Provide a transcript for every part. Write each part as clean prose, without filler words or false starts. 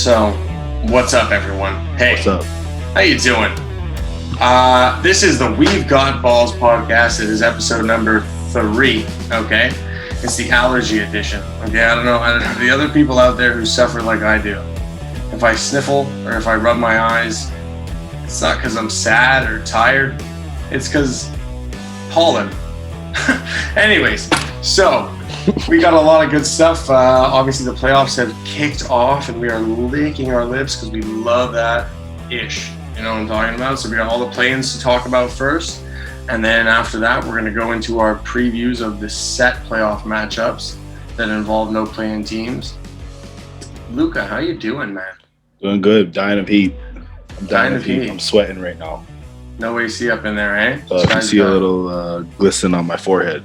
So, what's up, everyone? Hey, What's up? How you doing? This is the We've Got Balls podcast. It is episode number 3. Okay, it's the allergy edition. Okay, I don't know the other people out there who suffer like I do. If I sniffle or if I rub my eyes, it's not because I'm sad or tired. It's because pollen. Anyways, so. We got a lot of good stuff. Obviously, the playoffs have kicked off, and we are licking our lips because we love that ish. You know what I'm talking about? So we got all the play-ins to talk about first, and then after that, we're going to go into our previews of the set playoff matchups that involve no play-in teams. Luca, how you doing, man? Doing good. Dying of heat. I'm dying of heat. heat. I'm sweating right now. No AC up in there, eh? So if you see a little glisten on my forehead,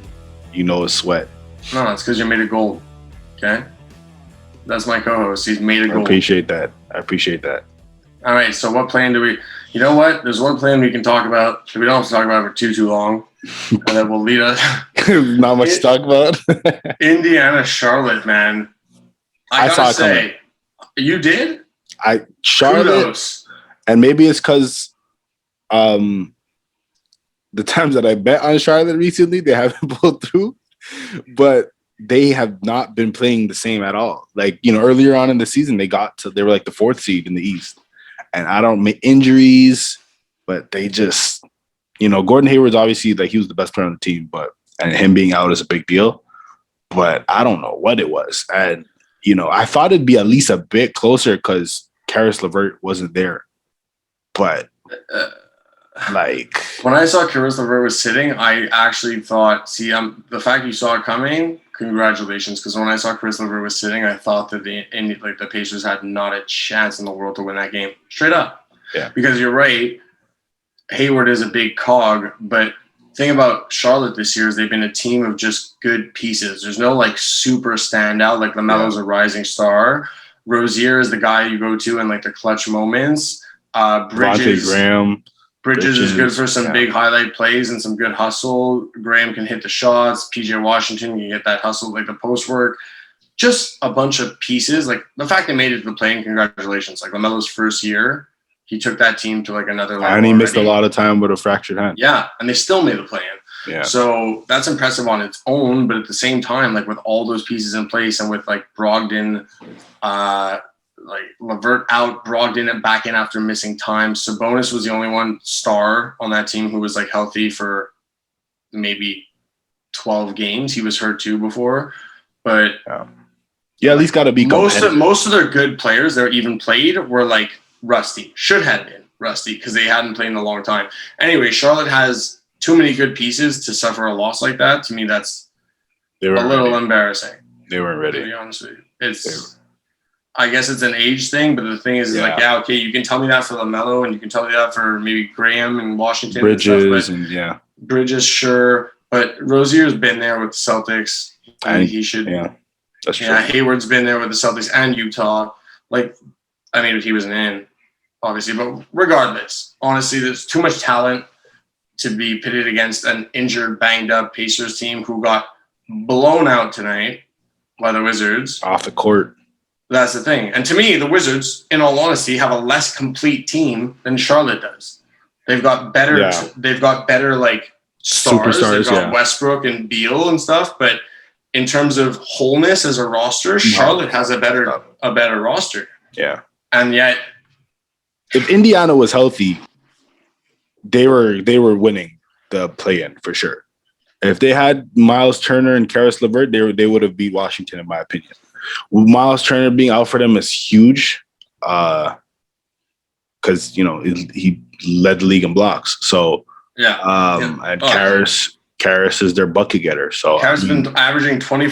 you know it's sweat. No, it's because you're made of gold. Okay? That's my co-host. He's made of gold. I appreciate that. All right, so what plan do we... You know what? There's one plan we can talk about that we don't have to talk about for too long. And that will lead us... Not much to talk about. Indiana, Charlotte, man. I gotta say... You did? Charlotte... Kudos. And maybe it's because... the times that I bet on Charlotte recently, they haven't pulled through. But they have not been playing the same at all. Like, you know, earlier on in the season, they were like the 4th seed in the East. And I don't make injuries, but they just, you know, Gordon Hayward's obviously like he was the best player on the team, and him being out is a big deal. But I don't know what it was. And, you know, I thought it'd be at least a bit closer because Caris LeVert wasn't there. But like when I saw Caris LeVert was sitting, I actually thought, the fact you saw it coming, congratulations. Because when I saw Caris LeVert was sitting, I thought that the Pacers had not a chance in the world to win that game. Straight up. Yeah. Because you're right, Hayward is a big cog, but the thing about Charlotte this year is they've been a team of just good pieces. There's no like super standout, like LaMelo's a rising star. Rozier is the guy you go to in like the clutch moments. Bridges is good for some big highlight plays and some good hustle. Graham can hit the shots. PJ Washington can get that hustle, like the post work. Just a bunch of pieces. Like the fact they made it to the play-in, congratulations. Like LaMelo's first year, he took that team to like another level. And he missed a lot of time with a fractured hand. Yeah, and they still made the play-in. Yeah. So that's impressive on its own, but at the same time, like with all those pieces in place and with like Brogdon, like LeVert out, Brogdon back in after missing time. Sabonis was the only one star on that team who was like healthy for maybe 12 games. He was hurt too before, but at least got to be most of their good players that even played were like rusty. Should have been rusty because they hadn't played in a long time. Anyway, Charlotte has too many good pieces to suffer a loss like that. To me, that's a little embarrassing. They weren't ready. To be honest with you, I guess it's an age thing, but the thing is okay, you can tell me that for LaMelo, and you can tell me that for maybe Graham and Washington. Bridges Bridges, sure. But Rozier's been there with the Celtics. And he should. Yeah, that's true. Yeah, Hayward's been there with the Celtics and Utah. Like, I mean, he wasn't in, obviously. But regardless, honestly, there's too much talent to be pitted against an injured, banged-up Pacers team who got blown out tonight by the Wizards. Off the court. That's the thing. And to me, the Wizards, in all honesty, have a less complete team than Charlotte does. They've got better like stars. Superstars, They've got Westbrook and Beal and stuff, but in terms of wholeness as a roster, Charlotte has a better roster. Yeah. And yet if Indiana was healthy, they were winning the play-in for sure. And if they had Miles Turner and Caris LeVert, they would have beat Washington, in my opinion. Miles Turner being out for them is huge because, you know, he led the league in blocks. So, and Caris is their bucket getter. So Caris has been averaging 20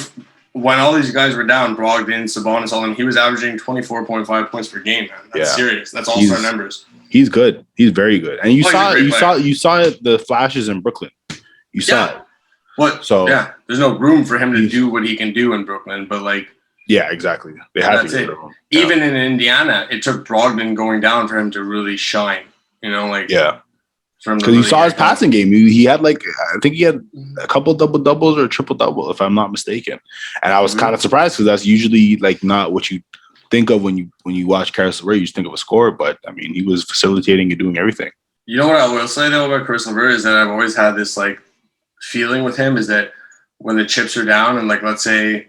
when all these guys were down, Brogdon, Sabonis, all of them, he was averaging 24.5 points per game, man. That's serious. That's all-star numbers. He's good. He's very good. And you saw the flashes in Brooklyn. You saw it. There's no room for him to do what he can do in Brooklyn, but like, yeah, exactly. They have to get rid of him. Even in Indiana, it took Brogdon going down for him to really shine. You know, like because you saw his passing game. He had I think he had a couple double doubles or triple double, if I'm not mistaken. And I was kind of surprised because that's usually like not what you think of when you watch Caris LeVert. You just think of a scorer, but I mean, he was facilitating and doing everything. You know what I will say though about Caris LeVert is that I've always had this like feeling with him is that when the chips are down and like let's say,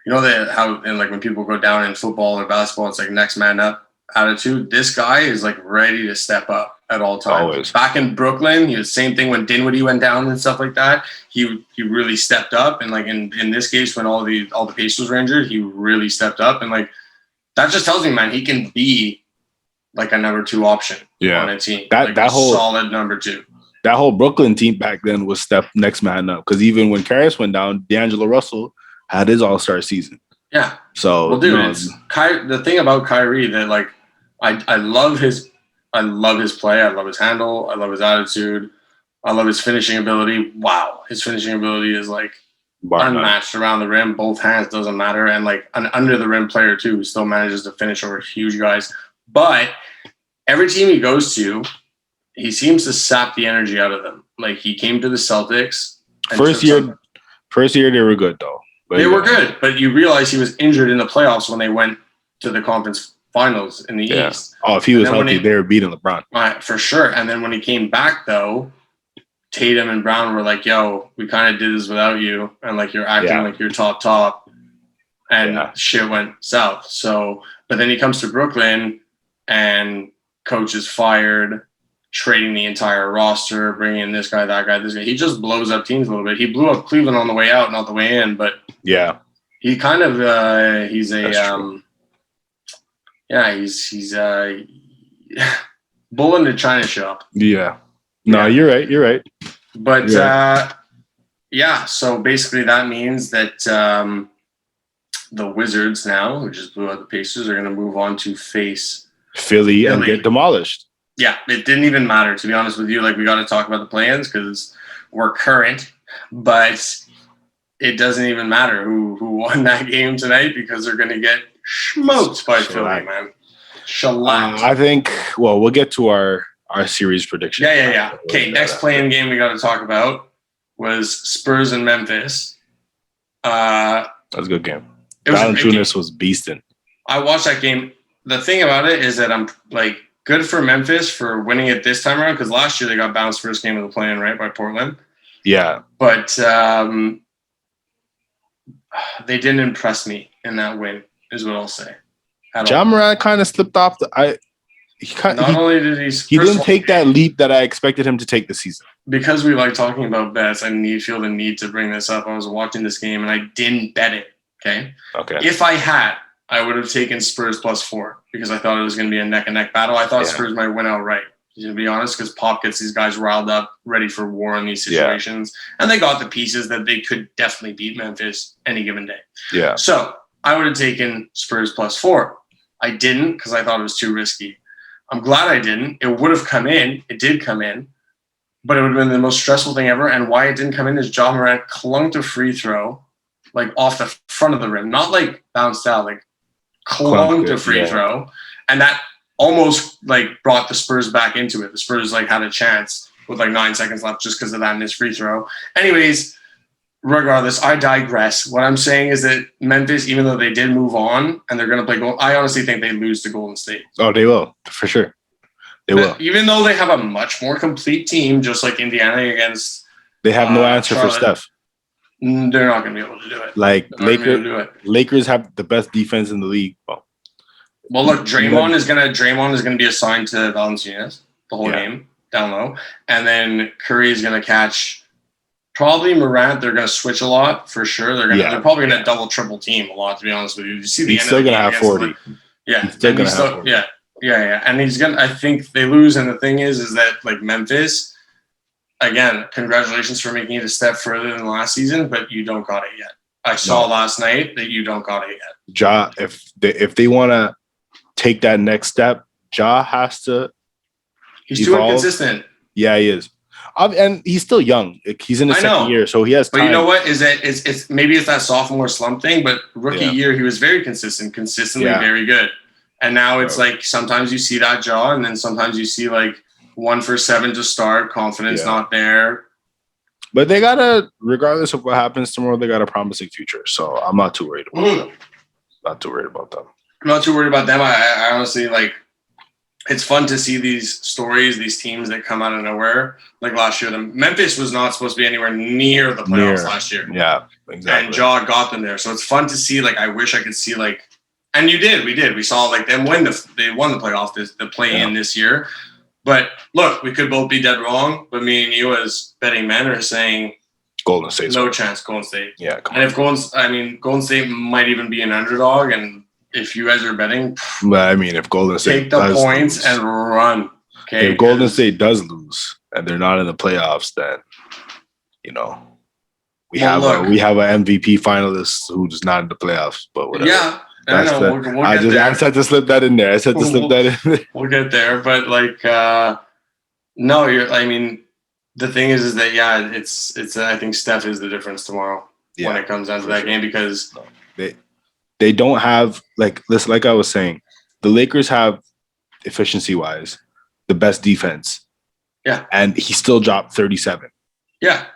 you know that how and like when people go down in football or basketball, it's like next man up attitude. This guy is like ready to step up at all times. Always. Back in Brooklyn, he was same thing when Dinwiddie went down and stuff like that. He really stepped up, and like in this case when all the Pacers were injured, he really stepped up, and like that just tells me, man, he can be like a number 2 option on a team. That whole solid number 2. That whole Brooklyn team back then was step next man up because even when Caris went down, D'Angelo Russell had his All-Star season. Yeah. So well, dude, it's the thing about Kyrie that like I love his play. I love his handle. I love his attitude. I love his finishing ability. Wow, his finishing ability is like unmatched around the rim. Both hands, doesn't matter, and like an under the rim player too, who still manages to finish over huge guys. But every team he goes to, he seems to sap the energy out of them. Like he came to the Celtics. First year they were good though. But they were good, but you realize he was injured in the playoffs when they went to the conference finals in the East. Oh, if he was healthy, they were beating LeBron. For sure. And then when he came back, though, Tatum and Brown were like, yo, we kind of did this without you. And like you're acting like you're top. And shit went south. So, but then he comes to Brooklyn and coach is fired, trading the entire roster, bringing in this guy, that guy, this guy. He just blows up teams a little bit. He blew up Cleveland on the way out, not the way in, but he kind of he's a he's bull in the china shop. Yeah. No, you're right. But so basically that means that the Wizards now, who just blew out the Pacers, are going to move on to face Philly and get demolished. Yeah, it didn't even matter, to be honest with you. Like, we got to talk about the plans because we're current, but it doesn't even matter who won that game tonight because they're going to get smoked by Philly, man. Shellacked. I think, well, we'll get to our series prediction. Yeah. Okay, next play-in game we got to talk about was Spurs and Memphis. That was a good game. Valanciunas was beasting. I watched that game. The thing about it is that I'm like, good for Memphis for winning it this time around because last year they got bounced first game of the play-in, right, by Portland. Yeah. But they didn't impress me in that win, is what I'll say. Ja Morant kind of slipped off. He didn't take that leap that I expected him to take this season. Because we like talking about bets, I feel the need to bring this up. I was watching this game and I didn't bet it. Okay. If I had, I would have taken Spurs +4 because I thought it was going to be a neck and neck battle. I thought Spurs might win outright, to be honest, because Pop gets these guys riled up, ready for war in these situations. And they got the pieces that they could definitely beat Memphis any given day. Yeah. So I would have taken Spurs +4. I didn't because I thought it was too risky. I'm glad I didn't. It would have come in. It did come in. But it would have been the most stressful thing ever. And why it didn't come in is Ja Morant clunked a free throw, like off the front of the rim. Not like bounced out, like clunked a free throw. And that almost like brought the Spurs back into it. The Spurs like had a chance with like 9 seconds left just because of that missed free throw. Anyways, regardless, I digress. What I'm saying is that Memphis, even though they did move on and they're going to play gold, I honestly think they lose to Golden State. Oh, they will, for sure. They will. Even though they have a much more complete team, just like Indiana against they have no answer Charlotte, for Steph. They're not going to be able to do it. Like Lakers have the best defense in the league. Well, look, Draymond is gonna be assigned to Valanciunas the whole game down low, and then Curry is gonna catch probably Morant. They're gonna switch a lot for sure. They're probably gonna double triple team a lot. To be honest with you, you see he's still gonna have 40. Yeah, and he's gonna. I think they lose, and the thing is that like Memphis. Again, congratulations for making it a step further than last season, but you don't got it yet. I saw last night that you don't got it yet. Ja, if they want to take that next step, Ja has to. He's evolve. too inconsistent. Yeah, he is, and he's still young. He's in his second year, so he has time. But you know what? It's maybe it's that sophomore slump thing, but rookie year he was very consistently very good, and now it's like sometimes you see that Ja, and then sometimes you see like 1 for 7 to start, confidence not there. But they gotta, regardless of what happens tomorrow, they got a promising future. So I'm not too worried about them. Not too worried about them. I'm not too worried about them. I honestly like. It's fun to see these stories, these teams that come out of nowhere. Like last year, Memphis was not supposed to be anywhere near the playoffs last year. Yeah, exactly. And Jaw got them there, so it's fun to see. Like, I wish I could see like, and you did. We did. We saw like them win they won the playoff, the play in this year. But look, we could both be dead wrong. But me and you, as betting men, are saying Golden State. No chance, Golden State. Yeah, and if Golden State might even be an underdog, and if you guys are betting, but I mean, if Golden State take the points and run. Okay. If Golden State does lose and they're not in the playoffs, then we have an MVP finalist who's not in the playoffs. But whatever. Yeah, I know. I said to slip that in there. We'll get there, but like, no, I mean, the thing is that it's. I think Steph is the difference tomorrow when it comes down to that game because. They don't have like I was saying, the Lakers have efficiency-wise the best defense. Yeah. And he still dropped 37. Yeah.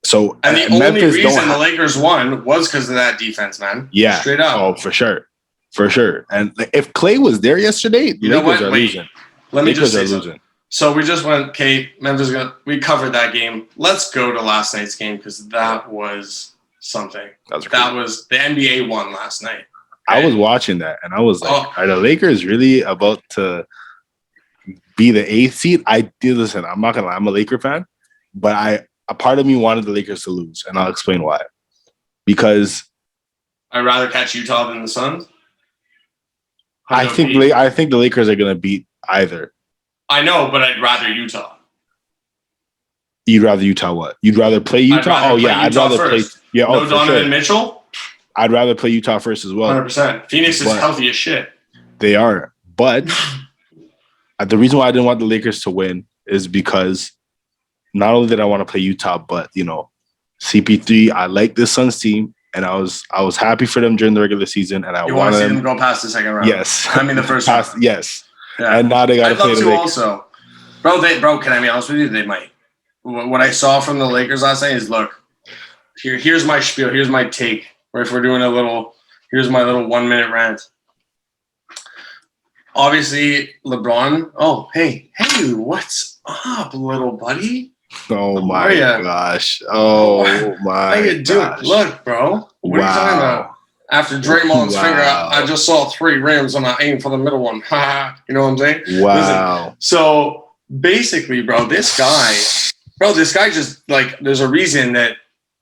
So and the only reason the Lakers won was because of that defense, man. Yeah. Straight up. Oh, for sure. For sure. And if Clay was there yesterday, the Lakers are losing. Let me just say something. So we just went, Memphis, we covered that game. Let's go to last night's game because that was something. That was the NBA won last night. I was watching that and I was like, are the Lakers really about to be the 8th seed? Listen, I'm not gonna lie, I'm a Laker fan, but a part of me wanted the Lakers to lose, and I'll explain why. Because I'd rather catch Utah than the Suns. I think the Lakers are gonna beat either. I know, but I'd rather Utah. You'd rather Utah what? You'd rather play Utah? I'd rather play. Yeah, no Donovan Mitchell? I'd rather play Utah first as well. 100%. Phoenix is healthy as shit. They are. But the reason why I didn't want the Lakers to win is because not only did I want to play Utah, but, CP3, I like this Suns team, and I was happy for them during the regular season, and you want to see them go past the second round? Yes. I mean, the first round. Yes. Yeah. And now they got to play the Lakers. Also. Bro, can I be honest with you? They might. What I saw from the Lakers last night is, look, here's my spiel. Here's my take. Or if we're doing here's my little 1-minute rant. Obviously, LeBron. Oh, hey, what's up, little buddy? Oh my gosh! Oh my! How you doing? Look, bro. What are you talking about? After Draymond's finger, I just saw 3 rims and I aimed for the middle one. You know what I'm saying? Wow. Listen, so basically, bro, this guy just like. There's a reason that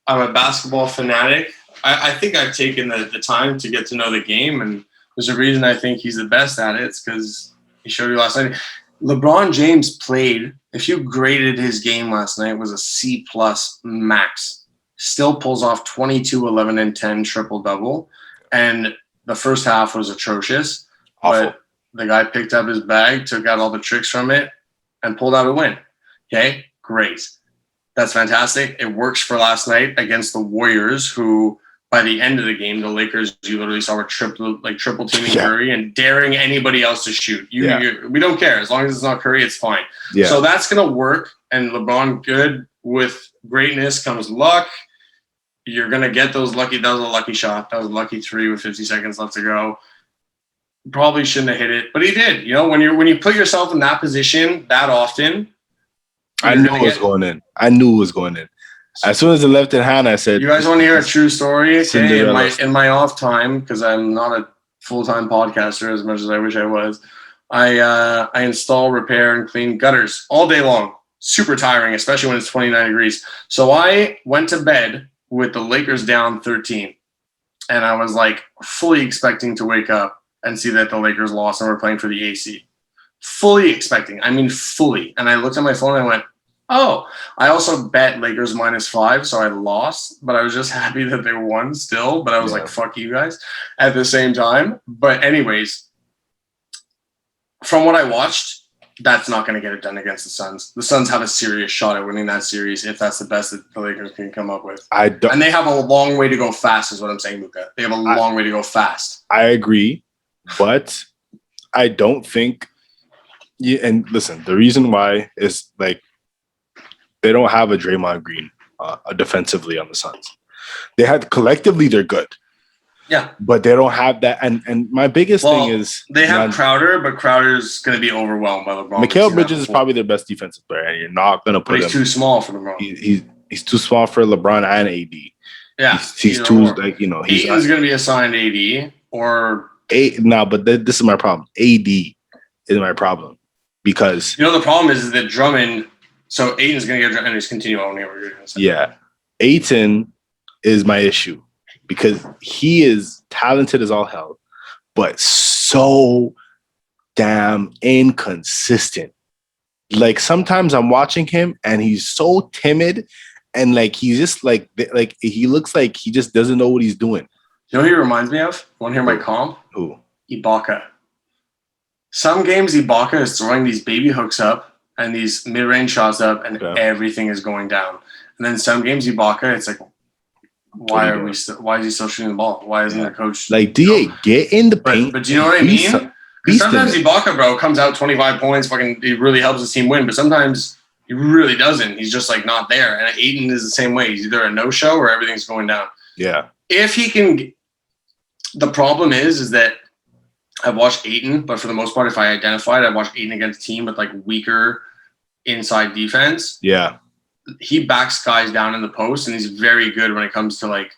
I'm a basketball fanatic. I think I've taken the time to get to know the game, and there's a reason I think he's the best at it. It's because he showed you last night. LeBron James played, if you graded his game last night, it was a C+ max. Still pulls off 22, 11, and 10 triple-double. And the first half was atrocious. Awful. But the guy picked up his bag, took out all the tricks from it, and pulled out a win. Okay? Great. That's fantastic. It works for last night against the Warriors, who by the end of the game, the Lakers, you literally saw were triple teaming Curry and daring anybody else to shoot. We don't care. As long as it's not Curry, it's fine. Yeah. So that's going to work. And LeBron, good. With greatness comes luck. You're going to get those lucky. That was a lucky shot. That was a lucky 3 with 50 seconds left to go. Probably shouldn't have hit it, but he did. When you put yourself in that position that often, I knew it was going in. As soon as it left in hand, I said, "You guys want to hear a true story?" Okay, in my off time, because I'm not a full-time podcaster as much as I wish I was. I install, repair, and clean gutters all day long. Super tiring, especially when it's 29 degrees. So I went to bed with the Lakers down 13, and I was like fully expecting to wake up and see that the Lakers lost and we're playing for the AC. Fully expecting. I mean, fully. And I looked at my phone and I went, oh, I also bet Lakers -5, so I lost, but I was just happy that they won still. But I was like, fuck you guys at the same time. But anyways, from what I watched, that's not going to get it done against the Suns. The Suns have a serious shot at winning that series if that's the best that the Lakers can come up with. And they have a long way to go fast is what I'm saying, Luka. They have a long way to go fast. I agree, but I don't think and listen, the reason why is like they don't have a Draymond Green defensively on the Suns. They had collectively, they're good. Yeah. But they don't have that. And my biggest thing is they have Crowder, but Crowder's going to be overwhelmed by LeBron. Mikal Bridges is probably their best defensive player, and you're not going to put him. He's too small for LeBron. He's too small for LeBron and AD. Yeah, he's too like he's Aiton's going to be assigned AD or but this is my problem. AD is my problem because the problem is that Drummond. So Aiton's going to get and just continue on what you're going to say. Yeah, Ayton is my issue because he is talented as all hell, but so damn inconsistent. Like sometimes I'm watching him and he's so timid. And like he's just like he looks like he just doesn't know what he's doing. You know who he reminds me of? Want to hear my comp? Who? Ibaka. Some games Ibaka is throwing these baby hooks up and these mid-range shots up, and everything is going down. And then some games Ibaka, it's like, why is he still shooting the ball? Why isn't the coach like DA get in the paint? But do you know what I mean? Because sometimes Ibaka, bro, comes out 25 points, fucking, he really helps his team win. But sometimes he really doesn't. He's just like not there. And Ayton is the same way. He's either a no-show or everything's going down. Yeah. If he can, the problem is that I've watched Ayton, but for the most part, if I identified, I've watched Ayton against a team with like weaker inside defense. Yeah. He backs guys down in the post, and he's very good when it comes to like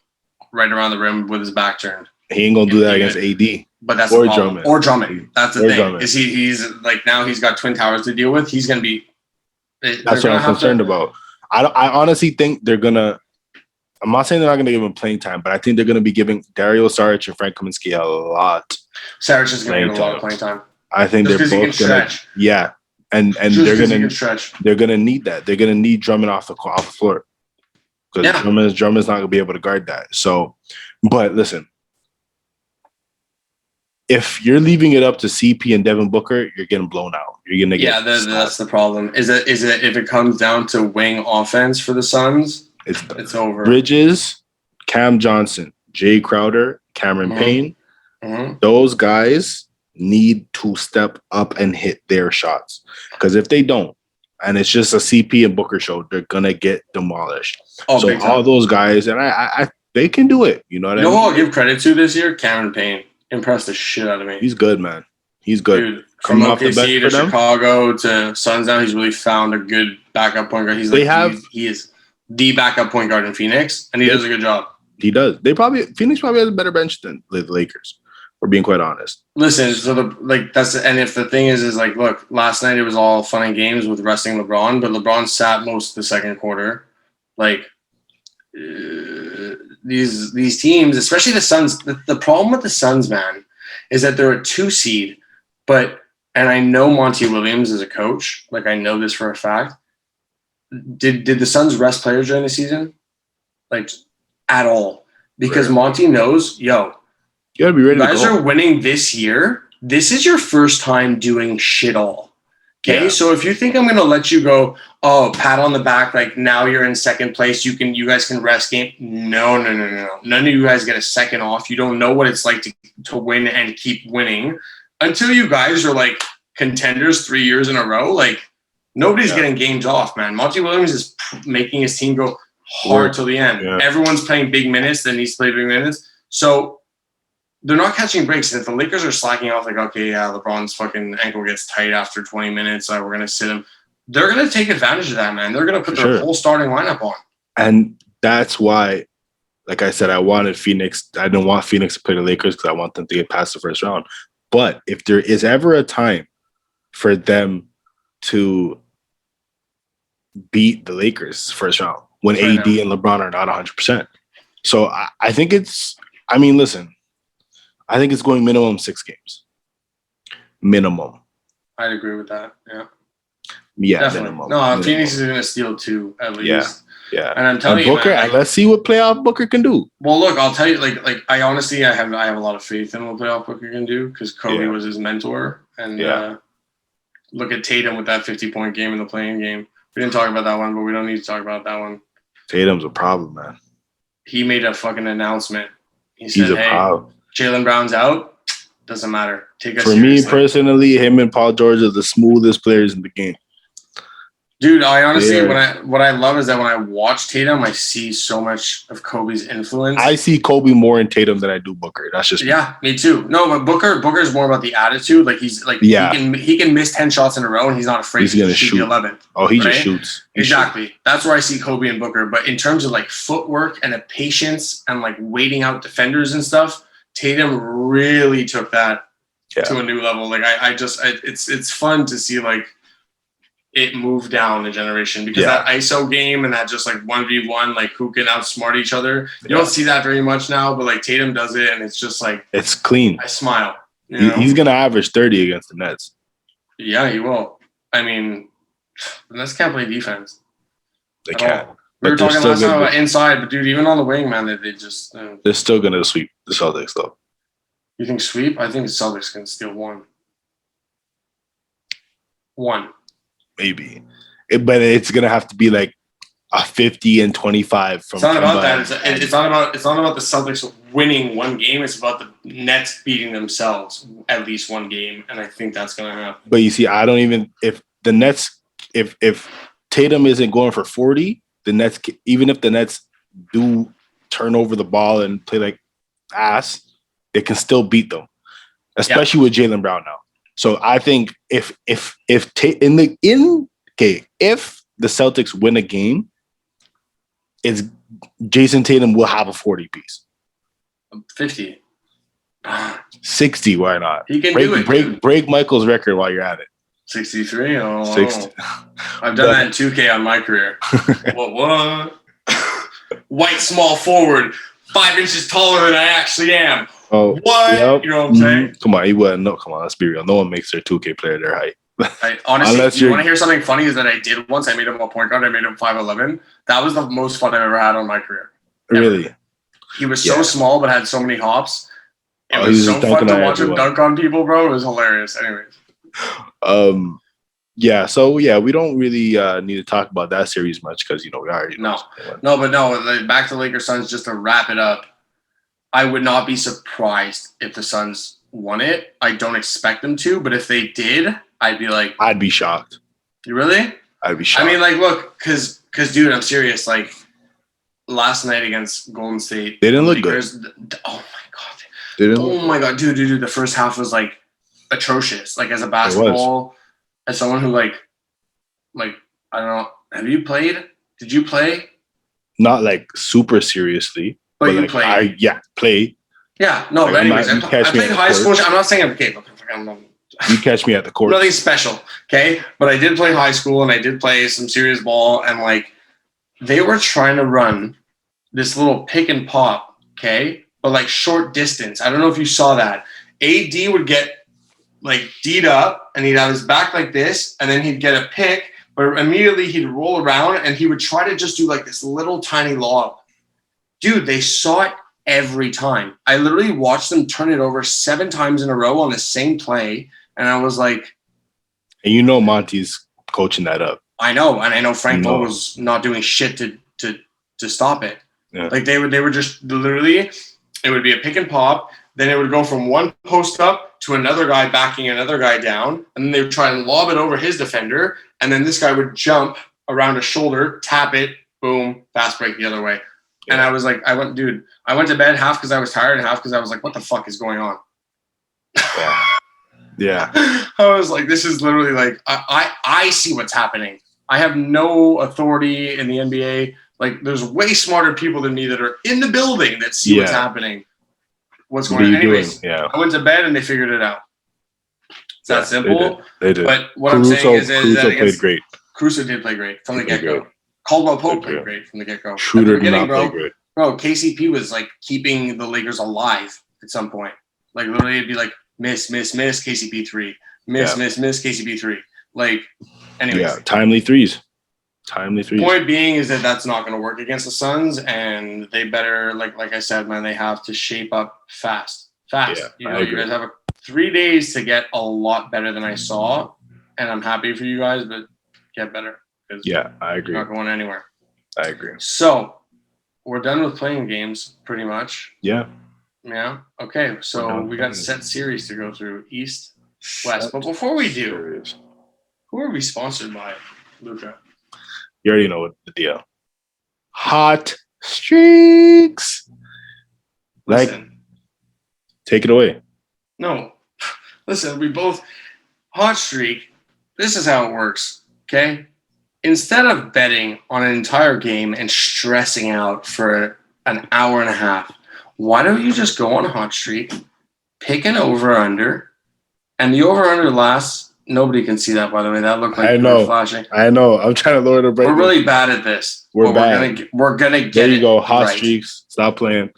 right around the rim with his back turned. He ain't gonna do that against AD. But that's the problem. Or Drummond. That's the thing. Drummond. Is he's like now he's got Twin Towers to deal with. He's gonna be. That's what I'm concerned about. I honestly think they're gonna. I'm not saying they're not gonna give him playing time, but I think they're gonna be giving Dario Saric and Frank Kaminsky a lot. Saric is gonna get a lot of playing time. I think they're both gonna. Yeah, and they're gonna need that. They're gonna need Drummond off the floor because Drummond's not gonna be able to guard that. So, but listen. If you're leaving it up to CP and Devin Booker, you're getting blown out. You're gonna get that's the problem. Is it if it comes down to wing offense for the Suns, it's over. Bridges, Cam Johnson, Jay Crowder, Cameron Payne, those guys need to step up and hit their shots. Because if they don't, and it's just a CP and Booker show, they're gonna get demolished. So all those guys, and I they can do it. You know what I mean? Who I'll give credit to this year? Cameron Payne. Impressed the shit out of me. He's good, man. He's good. Dude, from OKC to Chicago to Suns now, he's really found a good backup point guard. He is the backup point guard in Phoenix, and he does a good job. He does. Phoenix probably has a better bench than the Lakers. For being quite honest. Listen, so if the thing is like, look, last night it was all fun and games with resting LeBron, but LeBron sat most of the second quarter. Like. These teams, especially the Suns, the problem with the Suns, man, is that they're a 2 seed, and I know Monty Williams is a coach, like I know this for a fact. Did the Suns rest players during the season? Like at all. Because Monty knows, you gotta be ready. You guys are winning this year. This is your first time doing shit all. Okay, so if you think I'm gonna let you go, pat on the back, like now you're in second place, you guys can rest game. No. None of you guys get a second off. You don't know what it's like to win and keep winning until you guys are like contenders 3 years in a row. Like nobody's getting games off, man. Monty Williams is making his team go hard till the end. Yeah. Everyone's playing big minutes that needs to play big minutes. So they're not catching breaks. And if the Lakers are slacking off, like, okay, LeBron's fucking ankle gets tight after 20 minutes, we're going to sit him. They're going to take advantage of that, man. They're going to put their whole starting lineup on. And that's why, like I said, I wanted Phoenix. I didn't want Phoenix to play the Lakers because I want them to get past the first round. But if there is ever a time for them to beat the Lakers first round, when AD and LeBron are not 100%. So I think listen, I think it's going minimum 6 games. Minimum. I'd agree with that. Yeah. Yeah, definitely. minimum. No, minimum. Phoenix is going to steal 2 at least. Yeah. And I'm telling Booker, you, man, let's see what playoff Booker can do. Well, look, I'll tell you, like I honestly, I have a lot of faith in what playoff Booker can do because Kobe was his mentor, and look at Tatum with that 50-point game in the playing game. We didn't talk about that one, but we don't need to talk about that one. Tatum's a problem, man. He made a fucking announcement. He said, "Hey, Jaylen Brown's out. Doesn't matter. Take us for me personally, him and Paul George are the smoothest players in the game. Dude, I honestly, what I love is that when I watch Tatum, I see so much of Kobe's influence. I see Kobe more in Tatum than I do Booker. That's just me too. No, but Booker's more about the attitude. Like he's like he can miss 10 shots in a row and he's not afraid to shoot the 11th. Oh, he just shoots. Exactly. That's where I see Kobe and Booker. But in terms of like footwork and a patience and like waiting out defenders and stuff, Tatum really took that to a new level. Like it's fun to see like it moved down a generation because that ISO game and that just like 1v1, like who can outsmart each other. You don't see that very much now, but like Tatum does it and it's just like it's clean. I smile. He's gonna average 30 against the Nets. Yeah, he will. I mean, the Nets can't play defense. They can't. We were talking last time about inside, but dude, even on the wing, man, they just they're still gonna sweep the Celtics though. You think sweep? I think the Celtics can steal one. Maybe. But it's gonna have to be like a 50 and 25 from. It's not about that. It's not about the Celtics winning one game. It's about the Nets beating themselves at least one game, and I think that's gonna happen. But you see, I don't even if the Nets if Tatum isn't going for 40, the Nets, even if the Nets do turn over the ball and play like ass, they can still beat them, especially with Jaylen Brown now. So I think if the Celtics win a game, it's Jason Tatum will have a 40 piece. 50. 60, why not? He can do it. Break Michael's record while you're at it. 63? Oh, 60. I've done that in 2K on my career. What? White small forward, 5 inches taller than I actually am. Oh, what? Yep. You know what I'm saying? Come on, let's be real. No one makes their 2K player their height. Honestly, you want to hear something funny is that I did once. I made him a point guard. I made him 5'11". That was the most fun I've ever had on my career. Really? He was so small but had so many hops. It was so fun to watch him dunk on people, bro. It was hilarious. Anyways. We don't really need to talk about that series much because we already know. Back to Lakers Suns just to wrap it up. I would not be surprised if the Suns won it. I don't expect them to, but if they did, I'd be shocked. You really? I'd be shocked. I mean, like, look, because dude, I'm serious. Like, last night against Golden State, they didn't look Lakers, good. Oh my god, dude, the first half was like atrocious. Like, as a basketball, as someone who like I don't know. Have you played? Did you play? Not like super seriously. But you played. Play. Yeah, no, but anyways, I played high school. I'm not saying I'm capable. You catch me at the court. Nothing special, okay? But I did play high school, and I did play some serious ball, and, like, they were trying to run this little pick and pop, okay? But, like, short distance. I don't know if you saw that. AD would get, like, D'd up, and he'd have his back like this, and then he'd get a pick, but immediately he'd roll around, and he would try to just do, like, this little tiny lob. Dude, they saw it every time. I literally watched them turn it over 7 times in a row on the same play, and I was like... And Monty's coaching that up. I know, and I know Frank Vogel's not doing shit to stop it. Yeah. Like, they were just literally... It would be a pick and pop, then it would go from one post up to another guy backing another guy down, and then they would try and lob it over his defender, and then this guy would jump around his shoulder, tap it, boom, fast break the other way. Yeah. And I was like, I went to bed half because I was tired and half because I was like, what the fuck is going on? Yeah. I was like, this is literally like, I see what's happening. I have no authority in the NBA. Like, there's way smarter people than me that are in the building that see what's happening. What's going on? Anyways, I went to bed and they figured it out. It's that simple. They did. But what I'm saying is that played great. Caruso did play great from the get-go. Caldwell Pope played great from the get-go. Schroeder did not play great. Bro, KCP was like keeping the Lakers alive at some point. Like, literally, it'd be like miss, KCP 3. Miss, KCP 3. Like, anyways. Yeah, timely threes. Point being is that that's not going to work against the Suns, and they better, like I said, man, they have to shape up fast. Yeah, you guys have 3 days to get a lot better than I saw, and I'm happy for you guys, but get better. Yeah, I agree. You're not going anywhere. I agree. So we're done with playing games, pretty much. Yeah. Yeah. Okay. So we got set series to go through, East, West. But before we do, who are we sponsored by, Luca? You already know what the deal. Hot streaks. Listen, take it away. No. Listen, we both... Hot streak, this is how it works, okay? Instead of betting on an entire game and stressing out for an hour and a half, why don't you just go on a hot streak, pick an over-under, and the over-under lasts... Nobody can see that, by the way. That looked like flashing. I know. I'm trying to lower the break. We're really bad at this. We're bad. We're gonna get it. There you go. Hot right. streaks. Stop playing.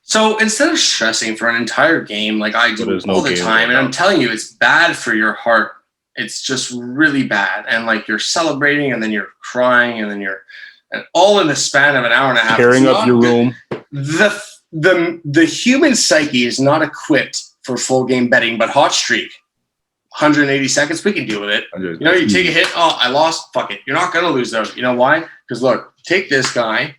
So instead of stressing for an entire game like I do all the time, and I'm telling you, it's bad for your heart. It's just really bad. And like you're celebrating, and then you're crying, and then you're all in the span of an hour and a half. Tearing up your room. The human psyche is not equipped for full game betting, but hot streak. 180 seconds, we can deal with it. You know, you take a hit. Oh, I lost. Fuck it. You're not going to lose, though. You know why? Because, look, take this guy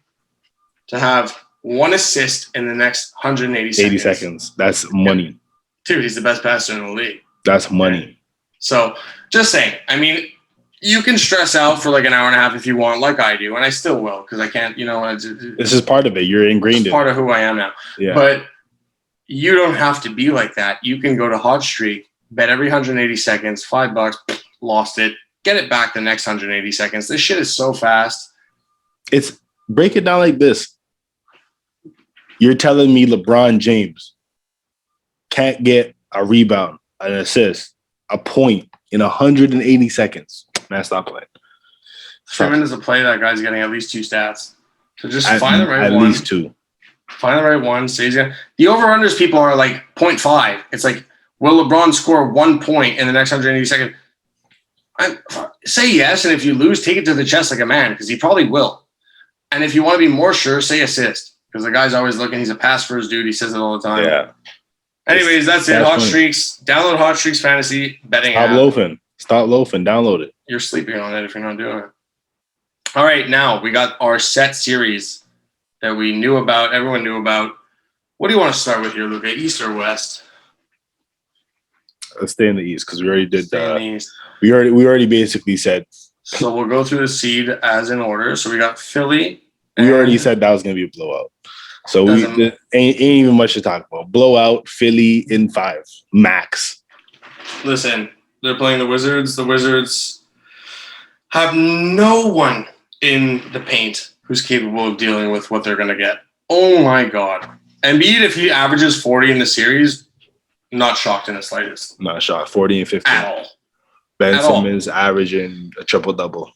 to have one assist in the next 180 seconds. 80 seconds. That's money. Dude, he's the best passer in the league. That's money. Right? So, just saying. I mean, you can stress out for like an hour and a half if you want, like I do, and I still will because I can't, you know. This is part of it. You're ingrained in it. Part of who I am now. Yeah. But you don't have to be like that. You can go to hot streak. Bet every 180 seconds, $5, lost it. Get it back the next 180 seconds. This shit is so fast. It's break it down like this. You're telling me LeBron James can't get a rebound, an assist, a point in 180 seconds. Man, stop playing. Sherman is a play that guy's getting at least 2 stats. So just find the right one. At least 2. Find the right one. Say the over-unders people are like 0.5. It's like, will LeBron score 1 point in the next 180 seconds? Say yes, and if you lose, take it to the chest like a man, because he probably will. And if you want to be more sure, say assist, because the guy's always looking. He's a pass-first dude. He says it all the time. Yeah. Anyways, that's it. Hot Streaks. Download Hot Streaks Fantasy betting app. Stop loafing. Download it. You're sleeping on it if you're not doing it. All right, now we got our set series that we knew about. Everyone knew about. What do you want to start with here, Luca? East or West? Let's stay in the East because we already did that. We already basically said. So we'll go through the seed as in order. So we got Philly. We already said that was going to be a blowout. So we ain't even much to talk about. Blowout, Philly in 5 max. Listen, they're playing the Wizards. The Wizards have no one in the paint who's capable of dealing with what they're going to get. Oh my God! Embiid, if he averages 40 in the series. Not shocked in the slightest. Not shocked. 40 and 15. At all. Ben Simmons averaging a triple-double.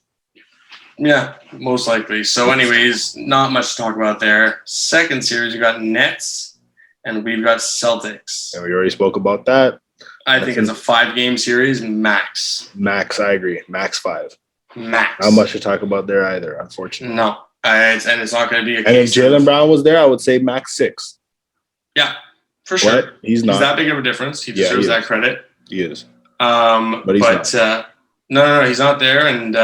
Yeah, most likely. So anyways, not much to talk about there. Second series, we got Nets, and we've got Celtics. And we already spoke about that. I think it's a 5-game series, max. Max, I agree. Max 5. Max. Not much to talk about there either, unfortunately. No. It's not going to be a case. And if Jaylen Brown was there, I would say max 6. Yeah. For sure. But he's not. He's that big of a difference. He deserves that credit. He is. But he's not. No, he's not there. And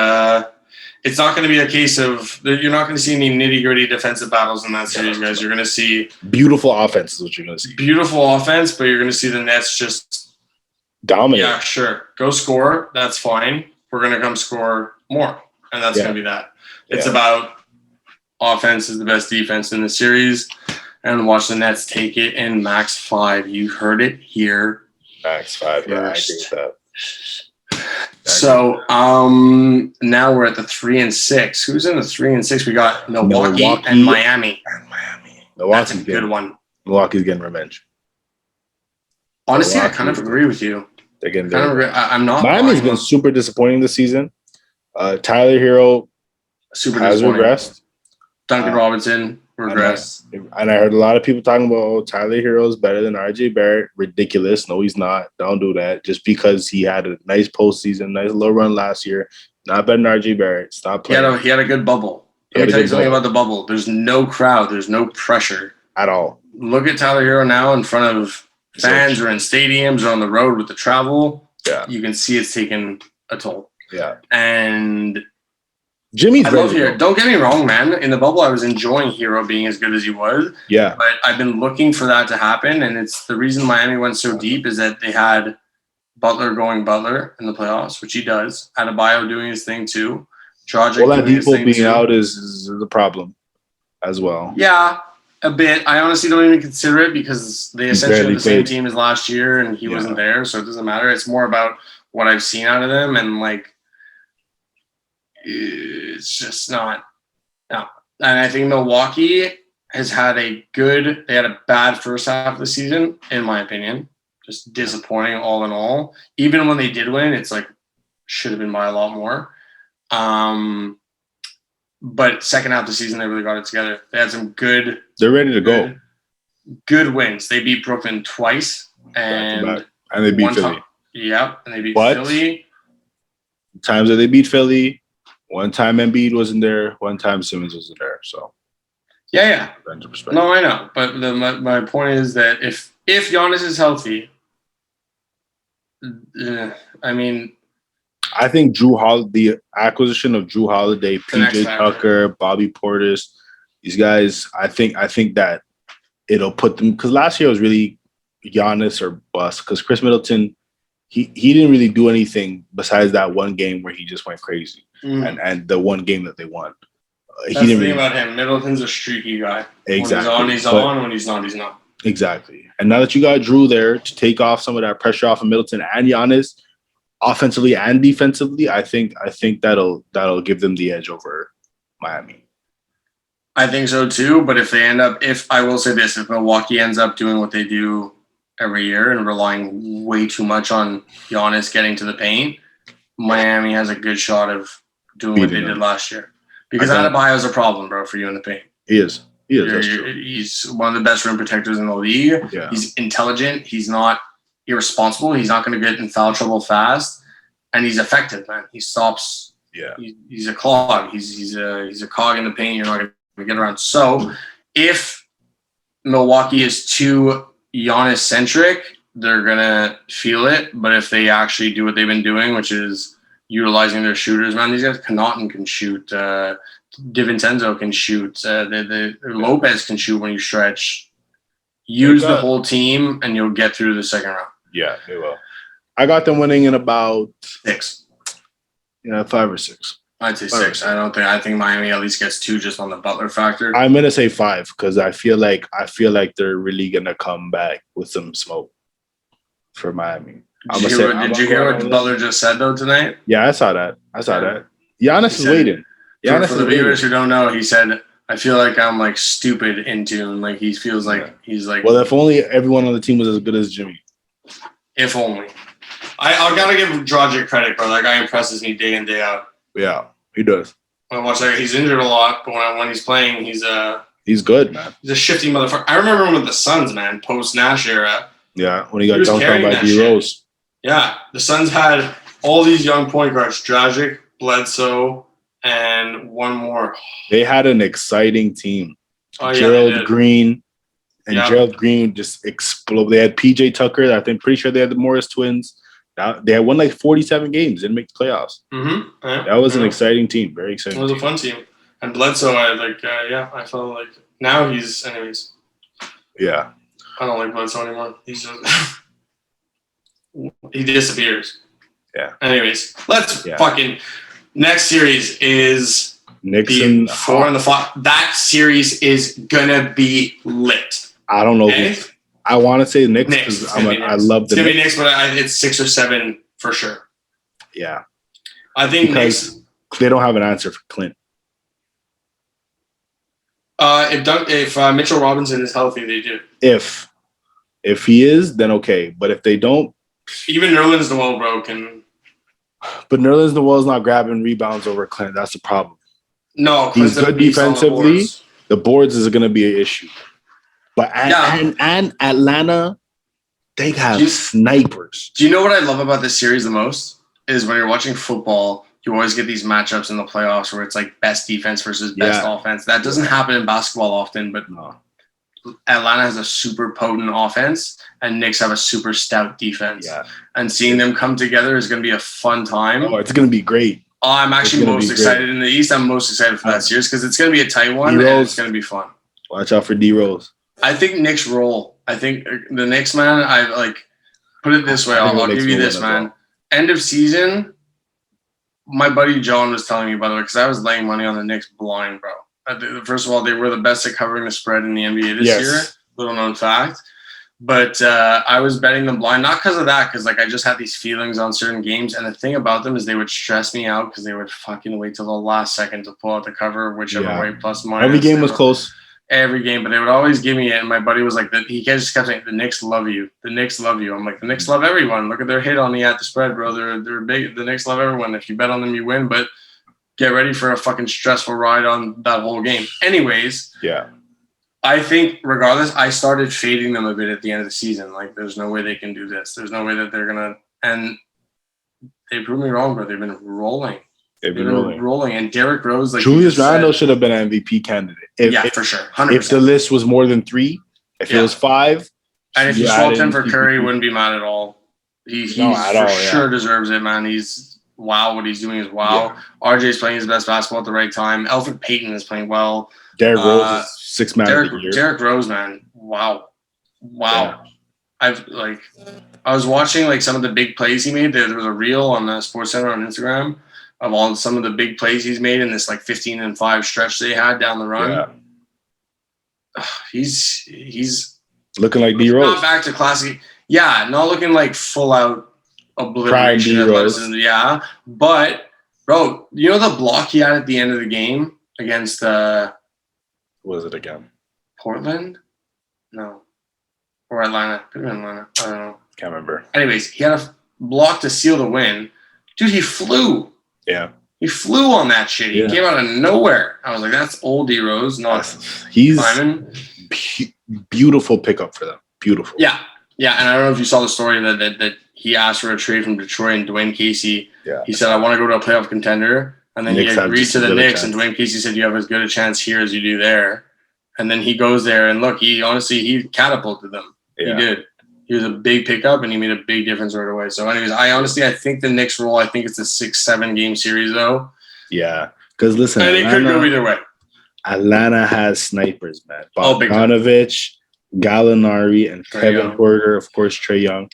it's not going to be a case of – you're not going to see any nitty-gritty defensive battles in that series, guys. You're going to see – beautiful offense is what you're going to see. Beautiful offense, but you're going to see the Nets just – dominate. Yeah, sure. Go score. That's fine. We're going to come score more. And that's going to be that. It's about offense is the best defense in the series. And watch the Nets take it in max 5. You heard it here. Max 5. Yeah, I agree with that. So now we're at the 3 and 6. Who's in the 3 and 6? We got Milwaukee and Miami. That's a good one. Milwaukee's getting revenge. Honestly, I kind of agree with you. They're getting I'm not. Miami's been super disappointing this season. Tyler Hero has regressed. Duncan Robinson regressed. And I heard a lot of people talking about Tyler Hero is better than RJ Barrett. Ridiculous. No, he's not. Don't do that. Just because he had a nice postseason, nice little run last year. Not better than RJ Barrett. Stop playing. He had a good bubble. Let me tell you something about the bubble. There's no crowd. There's no pressure. At all. Look at Tyler Hero now in front of fans or in stadiums or on the road with the travel. Yeah. You can see it's taken a toll. Yeah. And Jimmy's I love Hero. Don't get me wrong, man. In the bubble, I was enjoying Hero being as good as he was. Yeah. But I've been looking for that to happen, and it's the reason Miami went so deep is that they had Butler going Butler in the playoffs, which he does. Adebayo doing his thing too. Dragic doing his Oladipo thing being too. out is a problem as well. Yeah, a bit. I honestly don't even consider it because they essentially had the same team as last year, and he wasn't there, so it doesn't matter. It's more about what I've seen out of them, and like, it's just not. No, and I think Milwaukee has had they had a bad first half of the season, in my opinion. Just disappointing all in all. Even when they did win, it's like should have been by a lot more. But second half of the season, they really got it together. They had some good. They're ready to go. Good wins. They beat Brooklyn twice, and they beat Philly. Yep, and they beat Philly. Times that they beat Philly, one time Embiid wasn't there, one time Simmons wasn't there. So yeah. No, I know, but my point is that if Giannis is healthy, I mean. I think the acquisition of Jrue Holiday, PJ Tucker, Bobby Portis, these guys, I think that it'll put them, because last year was really Giannis or bust, because Chris Middleton, he didn't really do anything besides that one game where he just went crazy, and the one game that they won. That's the thing about him. Middleton's a streaky guy. Exactly. When he's on. When he's not, he's not. Exactly. And now that you got Jrue there to take off some of that pressure off of Middleton and Giannis, offensively and defensively, I think that'll give them the edge over Miami. I think so too. But if I will say this, if Milwaukee ends up doing what they do every year and relying way too much on Giannis getting to the paint, Miami has a good shot of doing what they did last year. Because Adebayo's a problem, bro, for you in the paint. He is. That's true. He's one of the best rim protectors in the league. Yeah. He's intelligent. He's not irresponsible. He's not going to get in foul trouble fast, and he's effective, man. He stops. Yeah, he's a clog. He's a cog in the paint. You're not going to get around. So if Milwaukee is too Giannis centric, they're gonna feel it. But if they actually do what they've been doing, which is utilizing their shooters, man, these guys, Connaughton can shoot. DiVincenzo can shoot. Lopez can shoot when you stretch. Use the whole team, and you'll get through the second round. Yeah, they will. I got them winning in about 6. 5 or 6. I'd say 6. I think Miami at least gets 2 just on the Butler factor. I'm gonna say 5 because I feel like they're really gonna come back with some smoke for Miami. Did you hear what Butler just said though tonight? Yeah, I saw that. Giannis is waiting. For the viewers who don't know, he said, I feel like I'm like stupid in tune. Like he feels like he's like. Well, if only everyone on the team was as good as Jimmy. If only. I gotta give Dragic credit, bro. That guy impresses me day in, day out. Yeah, he does. I watch that. He's injured a lot, but when he's playing, he's good, man. He's a shifty motherfucker. I remember him with the Suns, man, post Nash era. Yeah, when he got dunked on by D Rose. Yeah, the Suns had all these young point guards: Dragic, Bledsoe, and one more. They had an exciting team. Gerald Green. And Gerald Green just exploded. They had PJ Tucker. Pretty sure they had the Morris twins. They had won like 47 games. Didn't make the playoffs. Mm-hmm. Yeah, that was an exciting team. Very exciting. It was a fun team. And Bledsoe, I felt like now he's anyways. Yeah. I don't like Bledsoe anymore. He's just he disappears. Yeah. Anyways, let's fucking next series is Knicks the 4 and the 5. That series is gonna be lit. I don't know. I want to say Knicks because I love the Knicks. It's going to be Knicks, but it's 6 or 7 for sure. Yeah. I think because they don't have an answer for Clint. If Mitchell Robinson is healthy, they do. If he is, then okay. But if they don't. Even Nerlens Noel, bro, can. But Nerlens Noel's not grabbing rebounds over Clint. That's the problem. No, he's good defensively. The boards is going to be an issue. But and Atlanta, they have snipers. Do you know what I love about this series the most? Is when you're watching football, you always get these matchups in the playoffs where it's like best defense versus best offense. That doesn't happen in basketball often, but Atlanta has a super potent offense and Knicks have a super stout defense. Yeah. And seeing them come together is going to be a fun time. Oh, it's going to be great. I'm actually most excited in the East. I'm most excited for that series because it's going to be a tight one and it's going to be fun. Watch out for D Rose. I think Knicks roll. I think the Knicks, man, put it this way. I'll give you this, man. End of season, my buddy John was telling me about it because I was laying money on the Knicks blind, bro. First of all, they were the best at covering the spread in the NBA this year. Little known fact. But I was betting them blind, not because of that, because like I just had these feelings on certain games. And the thing about them is they would stress me out because they would fucking wait till the last second to pull out the cover, whichever way, plus minus. Every game was close. Every game, but they would always give me it. And my buddy was like, he just kept saying, the Knicks love you. The Knicks love you. I'm like, the Knicks love everyone. Look at their hit on the at the spread, bro. They're big. The Knicks love everyone. If you bet on them, you win. But get ready for a fucking stressful ride on that whole game. Anyways. Yeah. I think regardless, I started fading them a bit at the end of the season. Like, there's no way they can do this. There's no way that they're going to. And they proved me wrong, bro. They've been rolling. They've been rolling. And Derrick Rose, like Julius Randle should have been an MVP candidate. For sure. 100%. If the list was more than 3, if it was 5. And if you swapped him for Curry, wouldn't be mad at all. He sure deserves it, man. He's wow. What he's doing is wow. Yeah. RJ's playing his best basketball at the right time. Elfrid Payton is playing well. Derrick Rose is 6th man of the year. Derrick Rose, man. Wow. Yeah. I was watching like some of the big plays he made. There was a reel on the Sports Center on Instagram of some of the big plays he's made in this like 15-5 stretch they had down the run. Yeah. He's looking like D Rose. Not back to classic. Yeah, not looking like full out obliteration. Yeah, but bro, you know the block he had at the end of the game against what was it again? Portland? No. Or Atlanta. Could have been Atlanta. I don't know. Can't remember. Anyways, he had a block to seal the win. Dude, he flew. Yeah. He flew on that shit. He came out of nowhere. I was like, that's old D Rose, not Simon. Beautiful pickup for them. Beautiful. Yeah. Yeah, and I don't know if you saw the story that he asked for a trade from Detroit and Dwayne Casey. Yeah. He said, I want to go to a playoff contender. And then he agreed to the Knicks, and Dwayne Casey said, you have as good a chance here as you do there. And then he goes there, and look, he catapulted them. Yeah. He did. He was a big pickup, and he made a big difference right away. So anyways, I think the Knicks roll, I think it's a 6-7 game series, though. Yeah, because listen. And it could go either way. Atlanta has snipers, man. Bogdanovic, Gallinari, and Kevin Porter, of course, Trae Young.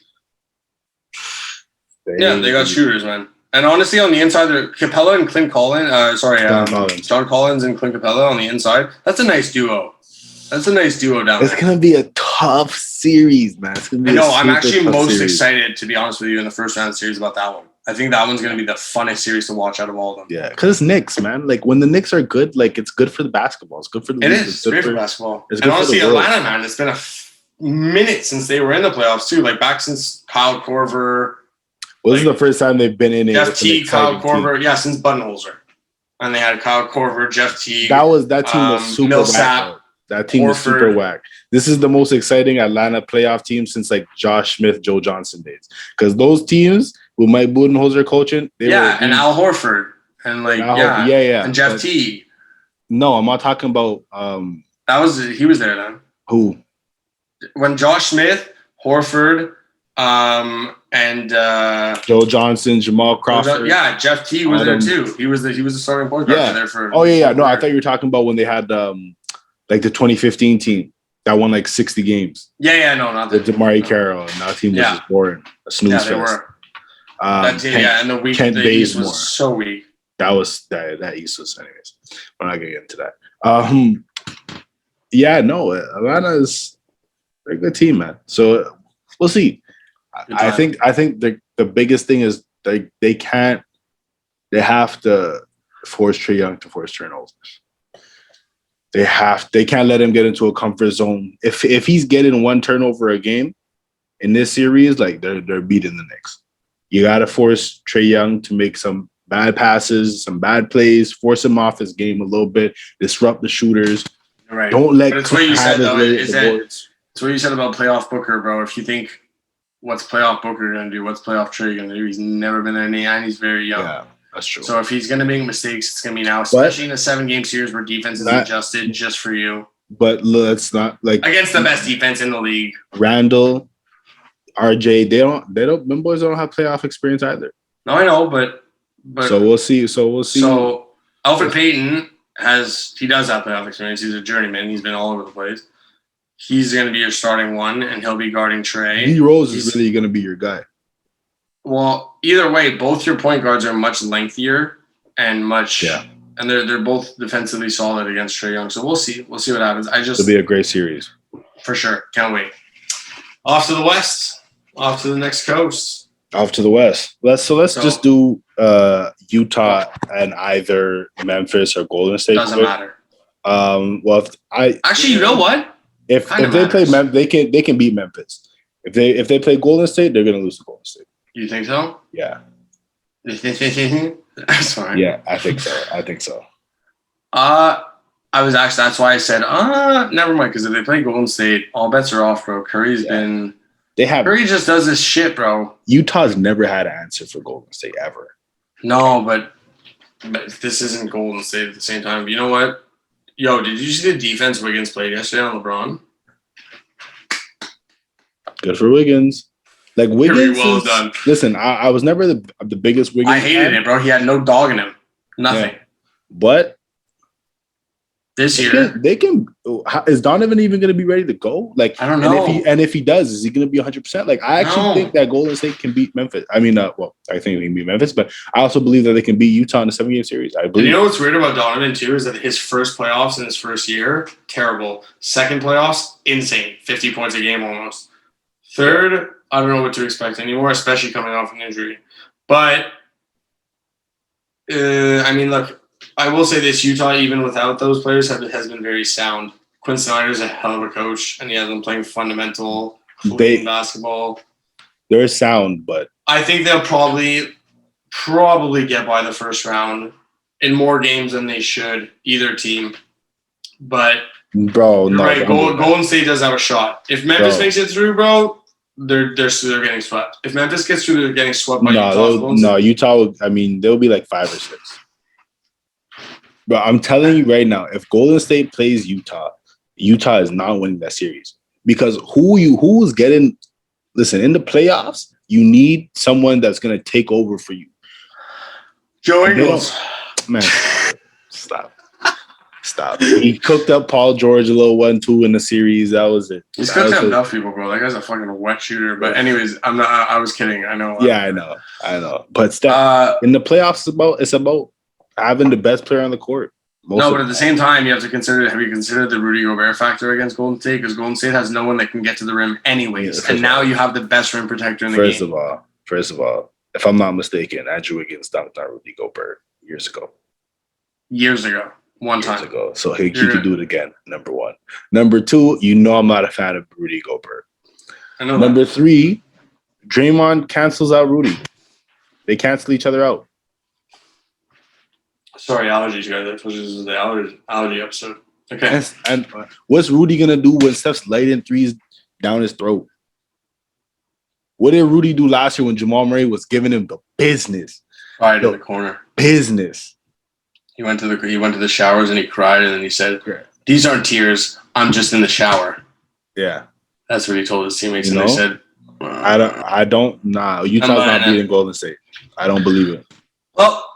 They got shooters, man. And honestly, on the inside, Capella and Clint Collins, John Collins and Clint Capella on the inside, that's a nice duo. That's a nice duo down there. It's going to be a tough series, man. I'm actually most excited, to be honest with you, in the first round of the series about that one. I think that one's going to be the funnest series to watch out of all of them. Yeah, because it's Knicks, man. Like, when the Knicks are good, like, it's good for the basketball. It's good for the league. It is. It's great for basketball. And honestly, Atlanta, man, it's been a minute since they were in the playoffs, too. Like, back since Kyle Korver. Well, this is the first time they've been in it. Jeff Teague, Kyle Korver. Since Budenholzer. And they had Kyle Korver, Jeff Teague. That team was super whack. That team was super whack. This is the most exciting Atlanta playoff team since like Josh Smith, Joe Johnson days. Because those teams with Mike Budenholzer coaching, and Al Horford. And and Jeff Teague. No, I'm not talking about he was there then. Who? When Josh Smith, Horford, and Joe Johnson, Jamal Crawford. Jeff Teague was there too. He was the starting point guard there for. Oh yeah. No, I thought you were talking about when they had like the 2015 team that won like 60 games. No, not that. With Damari Carroll, and that team was just boring. A snooze fest. They were. That team, and the East was so weak. That East was, anyways. We're not gonna get into that. Atlanta is a good team, man. So we'll see. I think the biggest thing is they have to force Trae Young to force turnovers. They can't let him get into a comfort zone. If he's getting one turnover a game in this series, like they're beating the Knicks. You gotta force Trae Young to make some bad passes, some bad plays, force him off his game a little bit, disrupt the shooters. Right. Don't let. But it's what you said though. It's what you said about playoff Booker, bro. If you think what's playoff Booker gonna do, what's playoff Trae gonna do? He's never been there, and he's very young. Yeah, that's true. So if he's gonna make mistakes, it's gonna be now, especially in a 7-game series where defense is adjusted just for you. But let's not like against the best defense in the league. Randall, RJ, them boys don't have playoff experience either. No, I know, but so we'll see. So Elfrid Payton does have playoff experience. He's a journeyman. He's been all over the place. He's going to be your starting one, and he'll be guarding Trae. D Rose is really going to be your guy. Well, either way, both your point guards are much lengthier and much, and they're both defensively solid against Trae Young. So we'll see. We'll see what happens. It'll be a great series for sure. Can't wait. Off to the West. Off to the next coast. Off to the West. Let's just do Utah and either Memphis or Golden State. Doesn't matter. Well, you know what? If they play they can beat Memphis. If they play Golden State, they're gonna lose to Golden State. You think so? Yeah. Sorry. Yeah, I think so. That's why I said, never mind, because if they play Golden State, all bets are off, bro. Curry just does this shit, bro. Utah's never had an answer for Golden State ever. No, but this isn't Golden State at the same time. You know what? Yo, did you see the defense Wiggins played yesterday on LeBron? Good for Wiggins. Like Wiggins, well done. Listen, I was never the biggest Wiggins. I hated it, bro. He had no dog in him. Nothing. Yeah. But this year, they can. Is Donovan even going to be ready to go? Like, I don't know. And if he does, is he going to be 100%? Like, I actually think that Golden State can beat Memphis. I mean, I think they can beat Memphis, but I also believe that they can beat Utah in a 7-game series. I believe. And you know what's weird about Donovan too is that his first playoffs in his first year, terrible. Second playoffs, insane, 50 points a game almost. Third, I don't know what to expect anymore, especially coming off an injury. But I mean, look. I will say this: Utah, even without those players, has been very sound. Quinn Snyder's a hell of a coach, and he has them playing fundamental basketball. They're sound, but I think they'll probably get by the first round in more games than they should, either team. But bro, no, right. Golden State does have a shot. If Memphis makes it through, bro, they're getting swept. If Memphis gets through, they're getting swept by Utah. No, Utah. I mean, they'll be like 5 or 6. But I'm telling you right now, if Golden State plays Utah is not winning that series. Because who's getting – listen, in the playoffs, you need someone that's going to take over for you. Joe Ingles. Man, stop. He cooked up Paul George a little 1-2 in the series. That was it. He's cooked up enough people, bro. That guy's a fucking wet shooter. But anyways, I was kidding. I know. Yeah, I know. But in the playoffs, it's about having the best player on the court. But at the same time, you have to consider. Have you considered the Rudy Gobert factor against Golden State? Because Golden State has no one that can get to the rim, anyways. And now you have the best rim protector in the game. First of all, if I'm not mistaken, Andrew Wiggins dunked on Rudy Gobert years ago. One time. So he could do it again. Number 1. Number 2, I'm not a fan of Rudy Gobert. I know. Number 3, Draymond cancels out Rudy. They cancel each other out. Sorry, allergies, guys. I told you this is the allergy episode. Okay. And what's Rudy gonna do when Steph's lighting threes down his throat? What did Rudy do last year when Jamal Murray was giving him the business? Cried in the corner. Business. He went to the showers and he cried and then he said, "These aren't tears. I'm just in the shower." Yeah. That's what he told his teammates, and they said, I don't. Nah, Utah's not beating Golden State. I don't believe it. Well.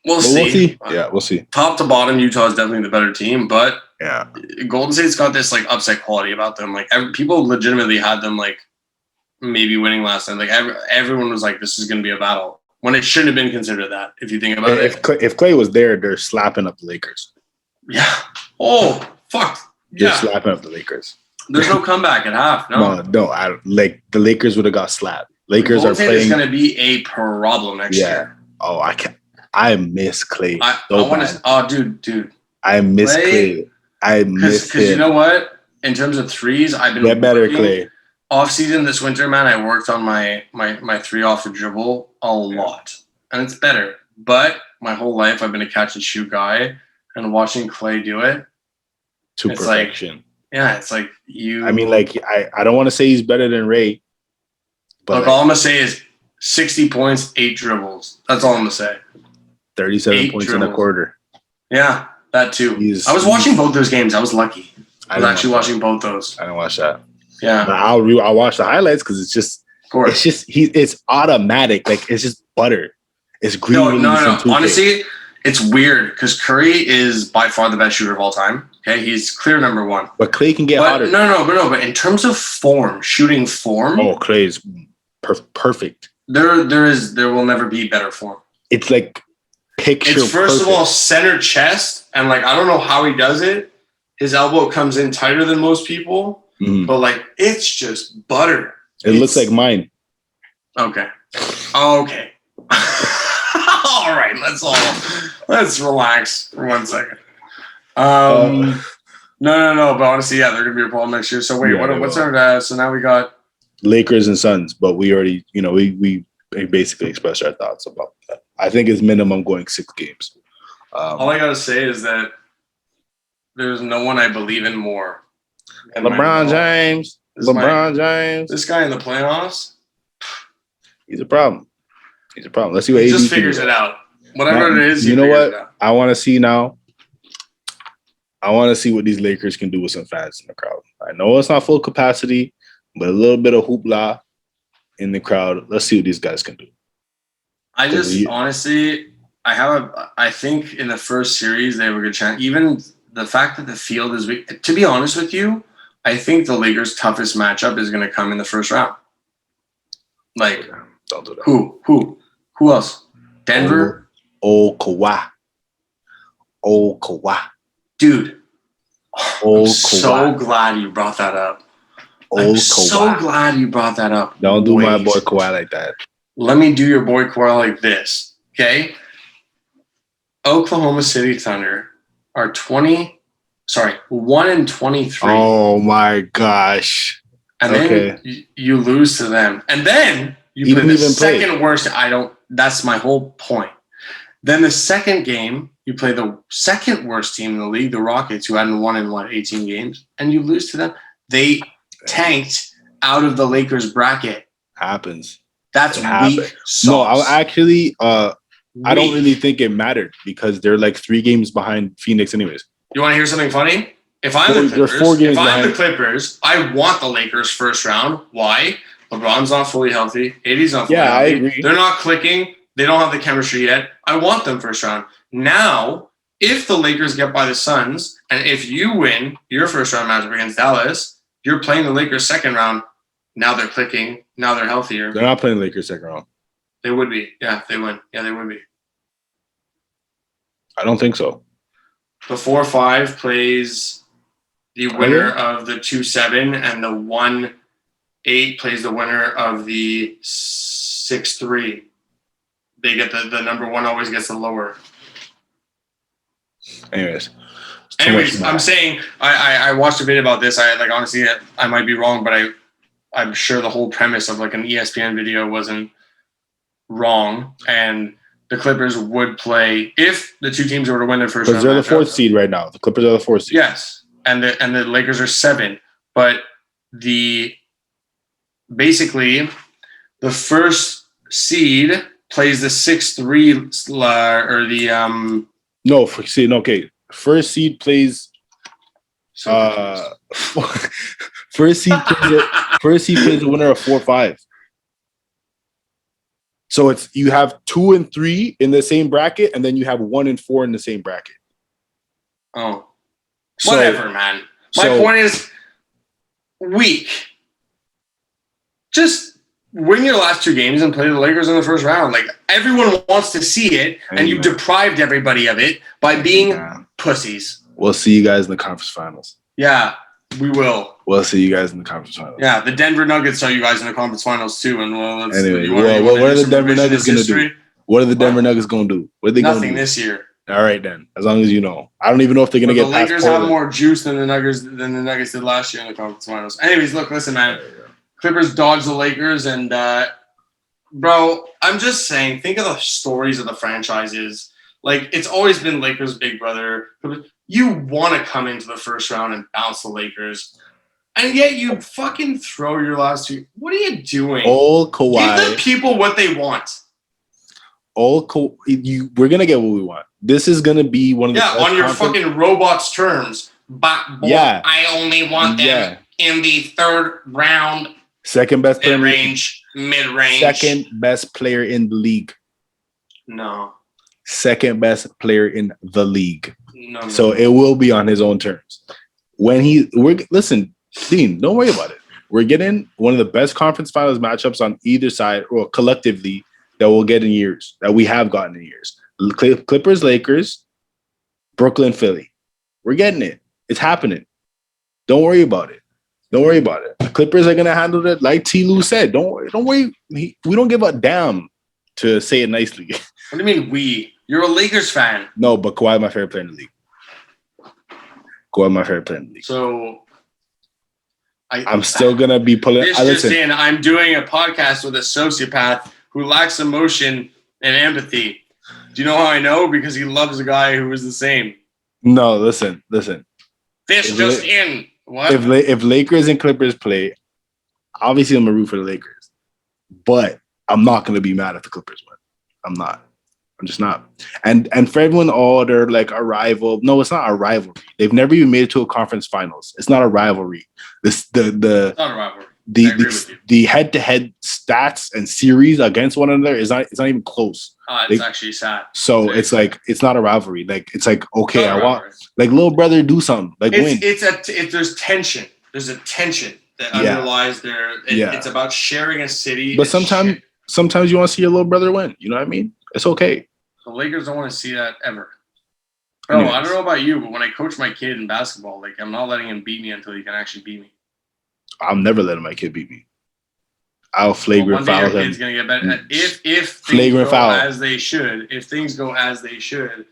We'll see. Yeah, we'll see. Top to bottom, Utah is definitely the better team, but yeah, Golden State's got this like upset quality about them. Like people legitimately had them like maybe winning last time. Like everyone was like, "This is going to be a battle," when it shouldn't have been considered that. If you think about it, if Clay was there, they're slapping up the Lakers. Yeah. Oh fuck. They're slapping up the Lakers. There's no comeback at half. No. The Lakers would have got slapped. Lakers are playing. It's going to be a problem next year. Oh, I miss Clay. I want to. Oh, dude. I miss Clay. I miss him. Because you know what? In terms of threes, I've been get better, Clay. Off season this winter, man, I worked on my 3 off the dribble a lot, and it's better. But my whole life, I've been a catch and shoot guy, and watching Clay do it to perfection. It's like you. I mean, like I don't want to say he's better than Ray. But look, all I'm gonna say is 60 points, 8 dribbles. That's all I'm gonna say. 37 points in a quarter. Yeah, that too. I was watching both those games. I was lucky. I was actually watching both those. I didn't watch that. Yeah, but I'll watch the highlights because it's automatic. Like it's just butter. It's green. No. Honestly, it's weird because Curry is by far the best shooter of all time. Okay, he's clear number 1. But Clay can get hotter. But in terms of shooting form. Oh, Clay is perfect. There will never be better form. It's like picture. It's first of all center chest, and like I don't know how he does it. His elbow comes in tighter than most people, but like it's just butter. It looks like mine. Okay. All right, let's relax for 1 second. No. But honestly, yeah, they're gonna be a problem next year. So wait, what's our? So now we got Lakers and Suns, but we already, we basically expressed our thoughts about that. I think it's minimum going 6 games. All I gotta say is that there's no one I believe in more. LeBron James. James. This guy in the playoffs. He's a problem. Let's see what he just figures it out. Whatever it is, you know what I want to see now. I want to see what these Lakers can do with some fans in the crowd. I know it's not full capacity, but a little bit of hoopla in the crowd. Let's see what these guys can do. Honestly, I think in the first series they have a good chance. Even the fact that the field is weak. To be honest with you, I think the Lakers' toughest matchup is going to come in the first round. Like, don't do that. Who else? Denver. Kawhi. Dude. I'm so glad you brought that up. So glad you brought that up. Don't do my boy Kawhi like that. Let me do your boy Kawhi like this. Okay. Oklahoma City Thunder are 1-23. Oh my gosh. And then you lose to them. And then you play the second worst. That's my whole point. Then the second game, you play the second worst team in the league, the Rockets, who hadn't won in 18 games, and you lose to them. They tanked out of the Lakers bracket. Happens. That's weak sauce. No, I don't really think it mattered because they're like 3 games behind Phoenix anyways. You want to hear something funny? If I'm the Clippers, I want the Lakers first round. Why? LeBron's not fully healthy. AD's not fully healthy. I agree. They're not clicking. They don't have the chemistry yet. I want them first round. Now, if the Lakers get by the Suns, and if you win your first round matchup against Dallas, you're playing the Lakers second round. Now they're clicking. Now they're healthier. They're not playing the Lakers second round. They would be. Yeah, they win. Yeah, they would be. I don't think so. The 4-5 plays the winner of the 2-7, and the 1-8 plays the winner of the 6-3. They get the number one always gets the lower. Anyways, I'm saying I watched a video about this. Honestly, I might be wrong, but I'm sure the whole premise of like an ESPN video wasn't wrong, and the Clippers would play if the two teams were to win their first round. Because they're the 4th seed right now. The Clippers are the 4th seed. Yes, and the Lakers are 7. But basically the first seed plays the 6-3 or the First seed plays. First seed plays the winner of 4-5. So you have 2 and 3 in the same bracket, and then you have 1 and 4 in the same bracket. Oh, whatever, man. My point is weak. Just win your last 2 games and play the Lakers in the first round. Like everyone wants to see it, and you deprived everybody of it by being pussies. We'll see you guys in the conference finals. Yeah, we will. We'll see you guys in the conference finals. Yeah, the Denver Nuggets saw you guys in the conference finals too. And what are the Denver Nuggets going to do? What are the Denver Nuggets going to do? What are they going to do? Nothing this year. All right, then. As long as you know. I don't even know if they're going to get past the Lakers have more juice than the Nuggets did last year in the conference finals. Anyways, listen, man. Clippers dodged the Lakers, and bro, I'm just saying, think of the stories of the franchises. Like, it's always been Lakers' big brother. You want to come into the first round and bounce the Lakers, and yet you fucking throw your last 2. What are you doing? All Kawhi. Give the people what they want. We're gonna get what we want. This is gonna be one of the on your fucking robots' terms. But I only want them in the 3rd round. Second best player mid-range. Second best player in the league. No. Second best player in the league. No. So it will be on his own terms. Listen, Dean, don't worry about it. we're getting one of the best conference finals matchups on either side, or collectively, that we'll get in years, that we have gotten in years. Clippers, Lakers, Brooklyn, Philly. We're getting it. It's happening. Don't worry about it. Don't worry about it. The Clippers are gonna handle it, like T. Lou said. Don't worry. Don't worry. We don't give a damn, to say it nicely. What do you mean we? You're a Lakers fan. No, but Kawhi is my favorite player in the league. Kawhi is my favorite player in the league. So I'm still gonna be pulling. This just in, I'm doing a podcast with a sociopath who lacks emotion and empathy. Do you know how I know? Because he loves a guy who is the same. No, listen. This just in. What? If Lakers and Clippers play, obviously I'm gonna root for the Lakers, but I'm not gonna be mad if the Clippers win. I'm not. I'm just not. And for everyone, they're like a rival. No, it's not a rivalry. They've never even made it to a conference finals. It's not a rivalry. It's not a rivalry. The head-to-head stats and series against one another it's not even close. It's actually sad. So it's like it's not a rivalry. Like it's like, okay, I want like little brother do something. Like win. There's tension. There's a tension that underlies there. It's about sharing a city. But sometimes you want to see your little brother win. You know what I mean? It's okay. The Lakers don't want to see that ever. Oh, I don't know about you, but when I coach my kid in basketball, like I'm not letting him beat me until he can actually beat me. I'm never letting my kid beat me. I'll flagrant foul him. Kid's gonna get better. If flagrant foul as they should, if things go as they should,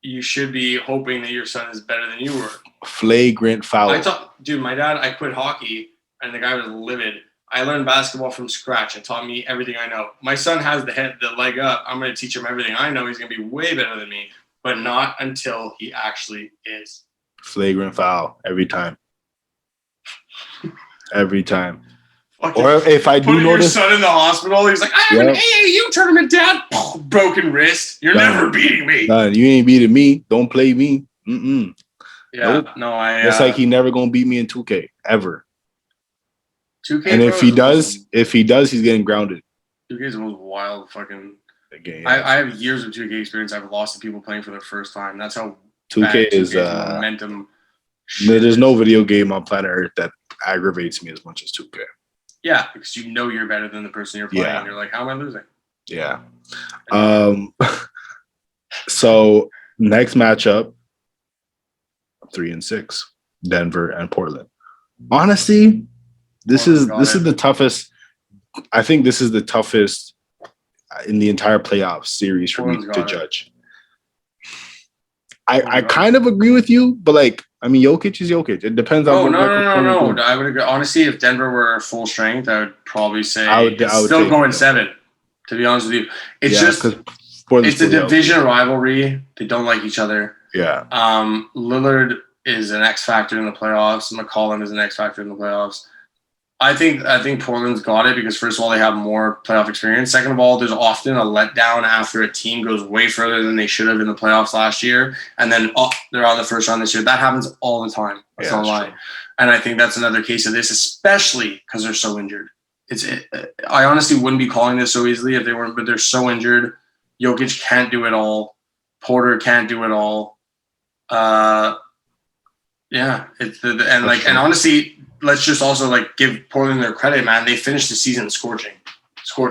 you should be hoping that your son is better than you were. Flagrant foul. My dad, I quit hockey, and the guy was livid. I learned basketball from scratch. It taught me everything I know. My son has the leg up. I'm going to teach him everything I know. He's going to be way better than me, but not until he actually is. Flagrant foul every time. Every time. Okay. Or if I do notice your son in the hospital, he's like, I have an AAU tournament, Dad. Broken wrist. You're never beating me. You ain't beating me. Don't play me. Mm-mm. Yeah. Nope. No, it's like he never gonna beat me in 2K ever. 2K. And if he does, he's getting grounded. 2K is the most wild fucking game. I have years of 2K experience. I've lost to people playing for the first time. That's how 2K is momentum. There's no video game on planet Earth that aggravates me as much as 2K. Yeah, because you know you're better than the person you're playing. And you're like, how am I losing? Yeah. So next matchup, 3-6, Denver and Portland. Honestly, this is the toughest. I think this is the toughest in the entire playoff series for me to judge. I kind of agree with you, but like, I mean, Jokic is Jokic. It depends on. No. I would agree. Honestly, if Denver were full strength, I would probably say I would still going 7. To be honest with you, it's it's a division rivalry. They don't like each other. Yeah. Lillard is an X factor in the playoffs. McCollum is an X factor in the playoffs. I think Portland's got it because first of all, they have more playoff experience. Second of all, there's often a letdown after a team goes way further than they should have in the playoffs last year, and then they're on the first round this year. That happens all the time. That's not a lie. And I think that's another case of this, especially because they're so injured. I honestly wouldn't be calling this so easily if they weren't, but they're so injured. Jokic can't do it all. Porter can't do it all. And honestly, let's just also like give Portland their credit, man. They finished the season scorching.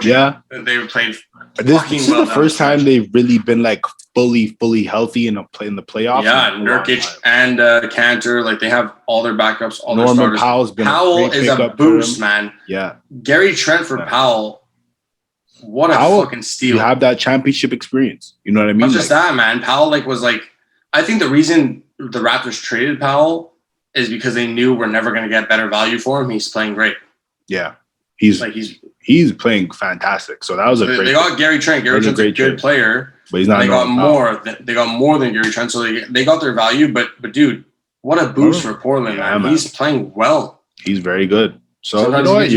Yeah, they played. This is the first time they've really been like fully healthy in the playoffs. Yeah, Nurkic and Cantor, like they have all their backups. All Norman their Powell's been Powell is a boost, man. Yeah, Gary Trent for Powell. What a fucking steal! You have that championship experience. You know what I mean? Not just that, man. Powell I think the reason the Raptors traded Powell is because they knew we're never going to get better value for him. He's playing great. Yeah, he's playing fantastic. So that was They got Gary Trent. Gary Trent's a good player, but he's not. They got more. They got more than Gary Trent, so they got their value. But dude, what a boost for Portland, man. He's playing well. He's very good. So you know what?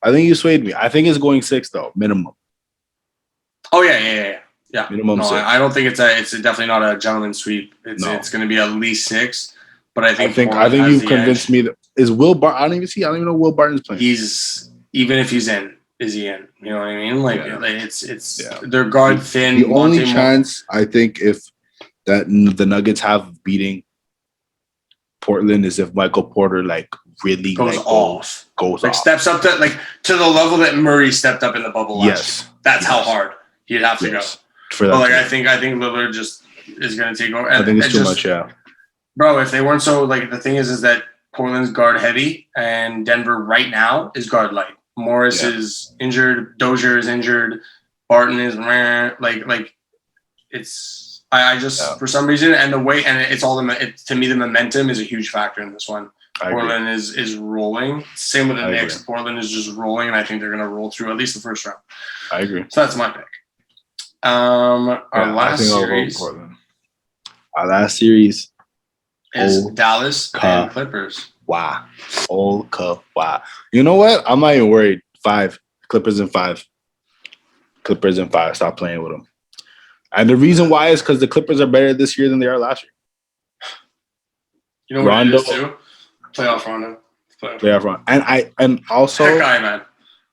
I think you swayed me. I think it's going 6 though, minimum. Oh yeah. Minimum 6. I don't think it's definitely not a gentleman's sweep. It's going to be at least 6. But I think you've convinced me that is Will Barton. I don't even know Will Barton's playing. Even if he's in, is he in? You know what I mean? They're guard thin. The only chance I think if that the Nuggets have beating Portland is if Michael Porter like really goes off. Goes like off. Steps up to the level that Murray stepped up in the bubble last year. That's how hard he'd have to go. For but like I think Lillard just is going to take over. I think it's too much, yeah. Bro, if they weren't so like the thing is that Portland's guard heavy and Denver right now is guard light. Morris is injured, Dozier is injured, Barton is like it's I just for some reason and the way and it's all to me the momentum is a huge factor in this one. Portland is rolling. Same with the Knicks. Portland is just rolling, and I think they're going to roll through at least the first round. I agree. So that's my pick. Our last series. Our last series is Dallas and Clippers. Wow. Wow. You know what? I'm not even worried. 5. Clippers in 5. Clippers in 5. Stop playing with them. And the reason why is because the Clippers are better this year than they are last year. You know what Rondo, it is too? Playoff Rondo. Playoff Rondo. And also that guy, man.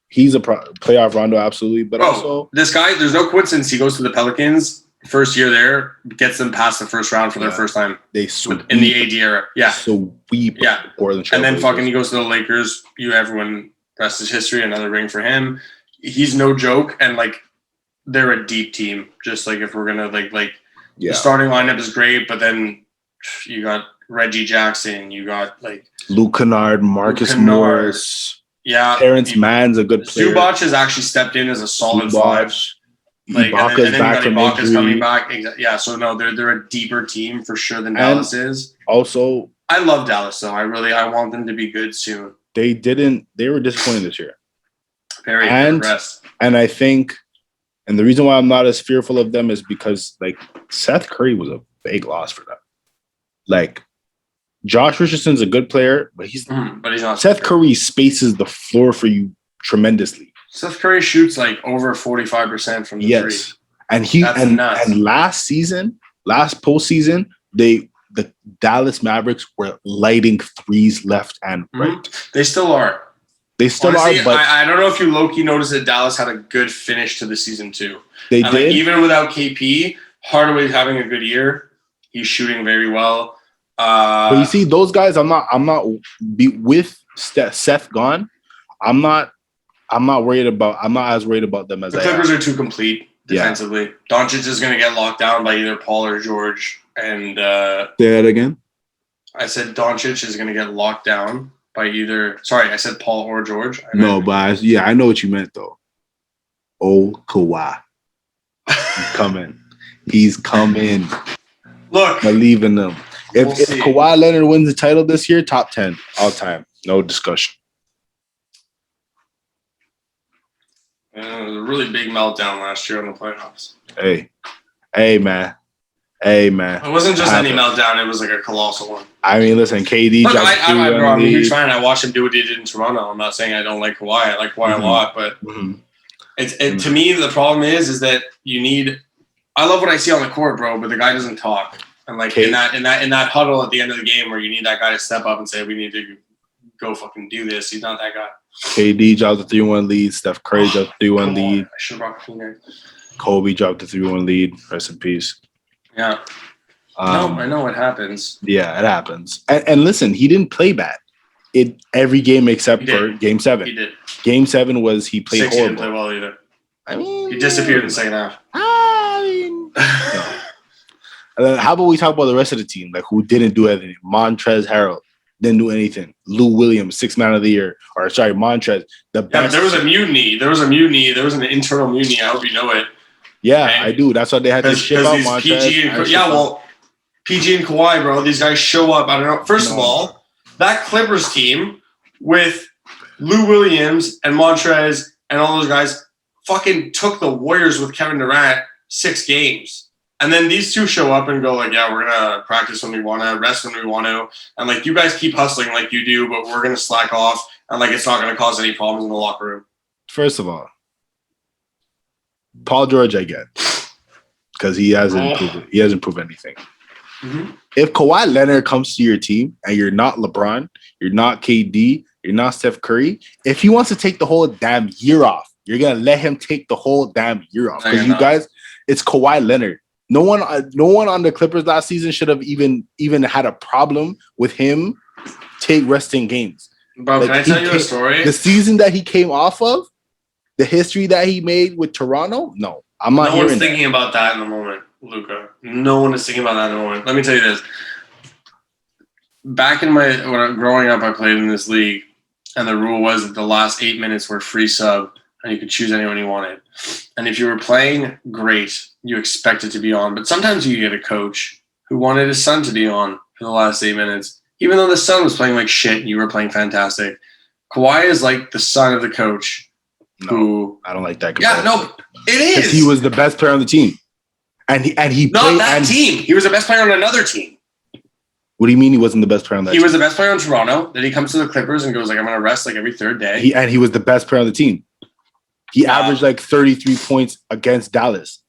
He's a playoff Rondo, absolutely. But also this guy, there's no coincidence he goes to the Pelicans. First year there, gets them past the first round for their first time. They sweep in the AD era. Yeah. Sweep. Yeah. Portland and then fucking he goes to the Lakers. Everyone, rest is history. Another ring for him. He's no joke. And like, they're a deep team. Just like if we're gonna the starting lineup is great, but then you got Reggie Jackson. You got like Luke Kennard, Marcus Morris. Yeah, Terrence Mann's a good player. Zubac has actually stepped in as a solid 5. Like, and then back from injury. Coming back. Yeah, so no, they're a deeper team for sure than Dallas is. Also, I love Dallas though. I want them to be good soon. They were disappointed this year. Very impressed. And I think, and the reason why I'm not as fearful of them is because like Seth Curry was a big loss for them. Like Josh Richardson's a good player, but he's not. Seth Curry spaces the floor for you tremendously. Seth Curry shoots like over 45% from the three. And last postseason, the Dallas Mavericks were lighting threes left and right. They still are. Honestly, but I don't know if you low-key noticed that Dallas had a good finish to the season too. They did. Like, even without KP, Hardaway's having a good year. He's shooting very well. But you see, those guys, with Seth gone, I'm not as worried about them as the Clippers are too complete defensively. Yeah. Doncic is going to get locked down by either Paul or George. And say that again. I said Doncic is going to get locked down by either. Sorry, I said Paul or George. I know what you meant though. Oh, Kawhi, he's coming. Look, believe in them. If Kawhi Leonard wins the title this year, top 10 all time, no discussion. It was a really big meltdown last year in the playoffs. Hey, man. It wasn't just any meltdown. It was like a colossal one. I mean, listen, KD. Look, I'm a huge fan. I watched him do what he did in Toronto. I'm not saying I don't like Kawhi. I like Kawhi a lot, but to me, the problem is that you need. I love what I see on the court, bro, but the guy doesn't talk. And like in that huddle at the end of the game where you need that guy to step up and say, we need to go fucking do this. He's not that guy. KD dropped the 3-1 lead. Steph Curry dropped the 3-1 lead. I should have brought Cleaner. Kobe dropped the 3-1 lead. Rest in peace. Yeah. I know it happens. Yeah, it happens. And listen, he didn't play bad in every game except for Game 7. He did. Game 7 was he played 6 horrible. He didn't play well either. I mean, he disappeared in the second half. No. And then how about we talk about the rest of the team, like who didn't do anything? Montrezl Harrell didn't do anything. Lou Williams, 6th man of the year. Or sorry, Montrezl. But there was a mutiny. There was an internal mutiny. I hope you know it. Yeah, okay. I do. That's why they had to ship out Montrezl. PG and Kawhi, bro. These guys show up. I don't know. First of all, that Clippers team with Lou Williams and Montrezl and all those guys fucking took the Warriors with Kevin Durant 6 games. And then these two show up and go like, yeah, we're going to practice when we want to, rest when we want to. And like, you guys keep hustling like you do, but we're going to slack off. And like, it's not going to cause any problems in the locker room. First of all, Paul George, I get. Because he hasn't proved anything. Mm-hmm. If Kawhi Leonard comes to your team and you're not LeBron, you're not KD, you're not Steph Curry, if he wants to take the whole damn year off, you're going to let him take the whole damn year off. Because you guys, it's Kawhi Leonard. No one on the Clippers last season should have even had a problem with him resting games. Bro, Like, can I tell you a story? The season that he came off of, the history that he made with Toronto, no, I'm not. No one's thinking about that in the moment, Luca. No one is thinking about that in the moment. Let me tell you this. Back growing up, I played in this league, and the rule was that the last 8 minutes were free sub, and you could choose anyone you wanted. And if you were playing great, you expected to be on. But sometimes you get a coach who wanted his son to be on for the last 8 minutes, even though the son was playing like shit and you were playing fantastic. Kawhi is like the son of the coach. No, I don't like that. Yeah, no, it is. Because he was the best player on the team, and he not played, that team. He was the best player on another team. What do you mean he wasn't the best player on that team? He was the best player on Toronto. Then he comes to the Clippers and goes like, I'm going to rest like every third day. He was the best player on the team. He averaged like 33 points against Dallas.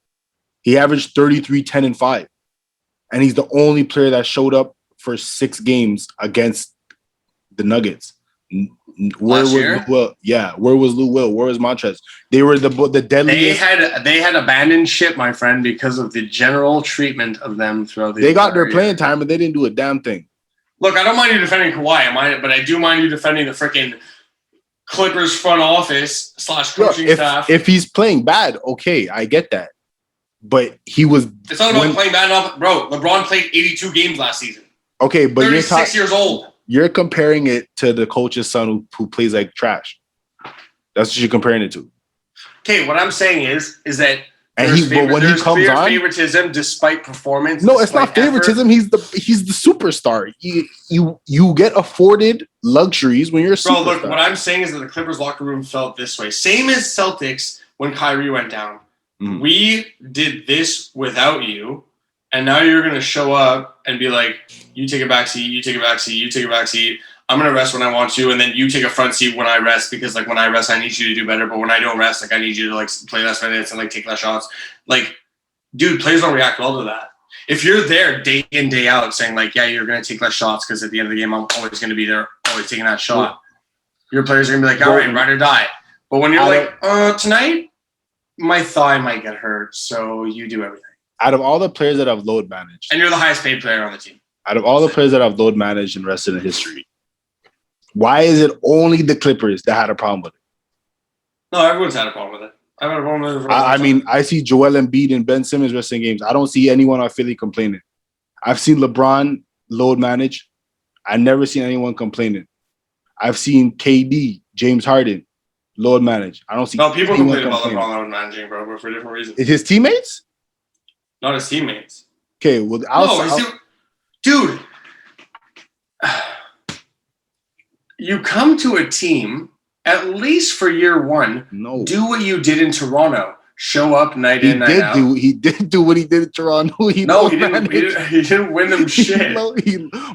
He averaged 33, 10, and 5. And he's the only player that showed up for 6 games against the Nuggets. Where was Lou Will? Yeah, where was Lou Will? Where was Montrez? They were the deadliest. They had abandoned ship, my friend, because of the general treatment of them throughout the. They got their playing time, but they didn't do a damn thing. Look, I don't mind you defending Kawhi, but I do mind you defending the freaking Clippers front office / coaching staff. If he's playing bad, okay, I get that. But he was. It's not about playing bad enough, bro. LeBron played 82 games last season. Okay, but 36 years old. You're comparing it to the coach's son who plays like trash. That's what you're comparing it to. Okay, what I'm saying is that when he comes on, favoritism despite performance. No, it's not favoritism. Effort. He's the superstar. You get afforded luxuries when you're a superstar. Bro, look, what I'm saying is that the Clippers locker room felt this way. Same as Celtics when KYRIE went down. Mm. We did this without you. And now you're going to show up and be like, you take a back seat, you take a back seat, you take a back seat. I'm going to rest when I want to. And then you take a front seat when I rest because, like, when I rest, I need you to do better. But when I don't rest, like, I need you to, like, play less minutes and, like, take less shots. Like, dude, players don't react well to that. If you're there day in, day out saying, like, yeah, you're going to take less shots because at the end of the game, I'm always going to be there, always taking that shot. Your players are going to be like, all right, ride or die. But when you're like, tonight, my thigh might get hurt, so you do everything. Out of all the players that I've load managed. And you're the highest paid player on the team. Out of all the players that I've load managed and rested in history, why is it only the Clippers that had a problem with it? No, everyone's had a problem with it. I've had a problem with it for a long time. I mean, I see Joel Embiid and Ben Simmons resting games. I don't see anyone on Philly complaining. I've seen LeBron load manage. I've never seen anyone complaining. I've seen KD, James Harden, load manage. I don't see. No, people complain about LeBron load managing, bro, but for different reasons. His teammates? Not his teammates. Okay, well, dude, you come to a team, at least for year one, do what you did in Toronto. Show up night in, night out. He did do what he did in Toronto. He didn't win them shit.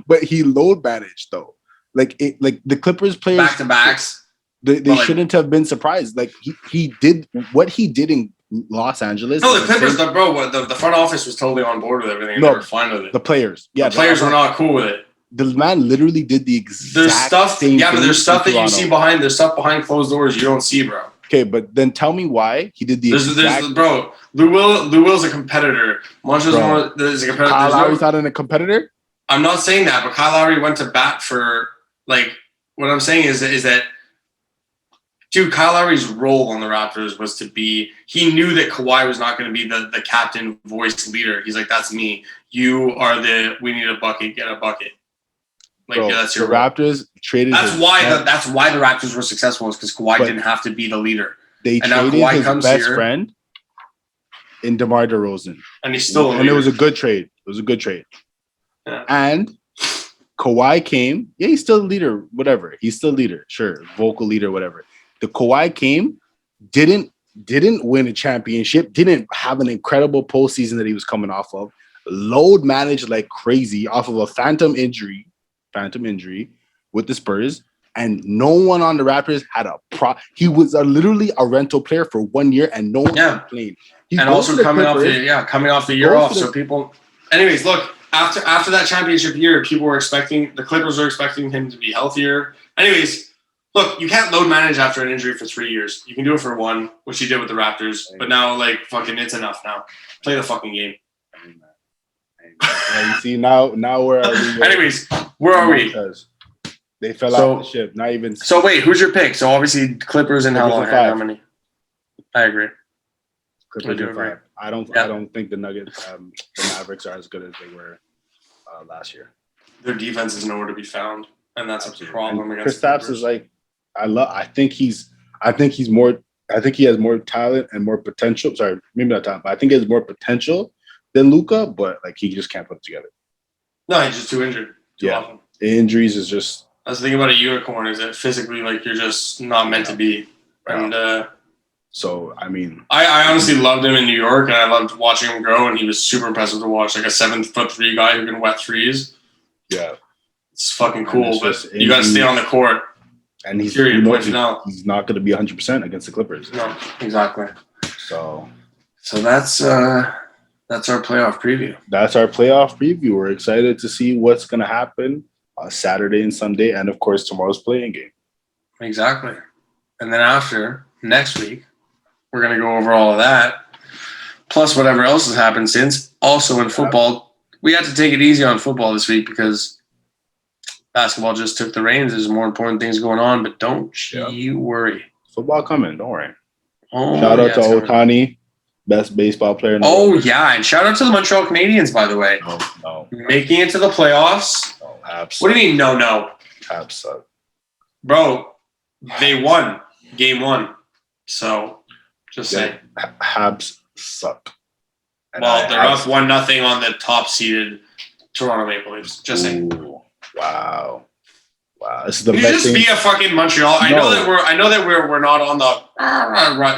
But he load managed, though. Like the Clippers players. Back-to-backs. They shouldn't have been surprised. Like, he did what he did in Los Angeles. No, the Clippers, the front office was totally on board with everything. And they were fine with it. The players. Yeah. The players were not cool with it. The man literally did the exact same thing. Yeah, but there's stuff that you see there's stuff behind closed doors you don't see, bro. Okay, but then tell me why he did the exact... Bro, Lou Will's a competitor. Montrezl is a competitor. Kyle Lowry's not a competitor? I'm not saying that, but Kyle Lowry went to bat for, like, what I'm saying is that dude, Kyle Lowry's role on the Raptors was to be, he knew that Kawhi was not going to be the captain, voice, leader. He's like, that's me. You are we need a bucket, get a bucket. Like, bro, yeah, that's your the role. Raptors traded. That's why the Raptors were successful, is because Kawhi didn't have to be the leader. They traded his best friend in DeMar DeRozan. And he's still it was a good trade. It was a good trade. Yeah. And Kawhi came. Yeah, he's still the leader, whatever. He's still leader, sure. Vocal leader, whatever. The Kawhi came, didn't win a championship, didn't have an incredible postseason that he was coming off of, load managed like crazy off of a phantom injury with the Spurs, and no one on the Raptors had he was literally a rental player for 1 year, and no one complained. And also coming off the year off. So people, anyways, look, after that championship year, people were expecting, the Clippers were expecting him to be healthier. Anyways, look, you can't load manage after an injury for 3 years. You can do it for one, which he did with the Raptors. But now, like, fucking, it's enough now. Play the fucking game. You see, now where are we? Anyways, where are we? They fell off the ship. Not even. So wait, who's your pick? So obviously Clippers and how long? How many? I agree. Clippers in 5. I don't think the Nuggets, the Mavericks are as good as they were last year. Their defense is nowhere to be found, and that's a problem. Kristaps is like, I think he has more talent and more potential. Sorry, maybe not talent, but I think he has more potential than Luka, but like he just can't put it together. No, he's just too injured. Too often. The injuries is just. That's the thing about a unicorn is that physically, like you're just not meant to be, and. So, I mean... I honestly loved him in New York, and I loved watching him grow, and he was super impressive to watch. Like a 7'3" guy who can wet threes. Yeah. It's fucking cool, but you got to stay on the court. And he's not going to be 100% against the Clippers. No, exactly. So that's our playoff preview. That's our playoff preview. We're excited to see what's going to happen on Saturday and Sunday, and, of course, tomorrow's playing game. Exactly. And then after, next week, we're going to go over all of that, plus whatever else has happened since. Also in football, we had to take it easy on football this week because basketball just took the reins. There's more important things going on, but don't you worry. Football coming, don't worry. Shout out to Ohtani, best baseball player in the world. Yeah, and shout out to the Montreal Canadiens, by the way. No. Making it to the playoffs. No, Habs. What do you mean, no? Habs suck. Bro, they won game 1. So... Just saying. Habs suck. And they're up 1-0 on the top-seeded Toronto Maple Leafs. Just saying. Wow. This is the best thing. You just be a fucking Montreal. I know that we're not on the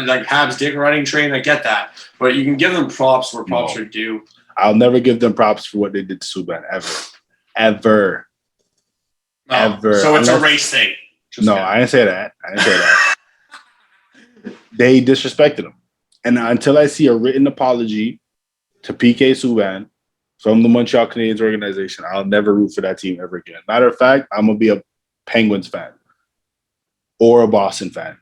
like Habs dick riding train. I get that, but you can give them props where props are due. I'll never give them props for what they did to Subban ever. So it's a race thing. I didn't say that. They disrespected him. And until I see a written apology to PK Subban from the Montreal Canadiens organization, I'll never root for that team ever again. Matter of fact, I'm going to be a Penguins fan or a Boston fan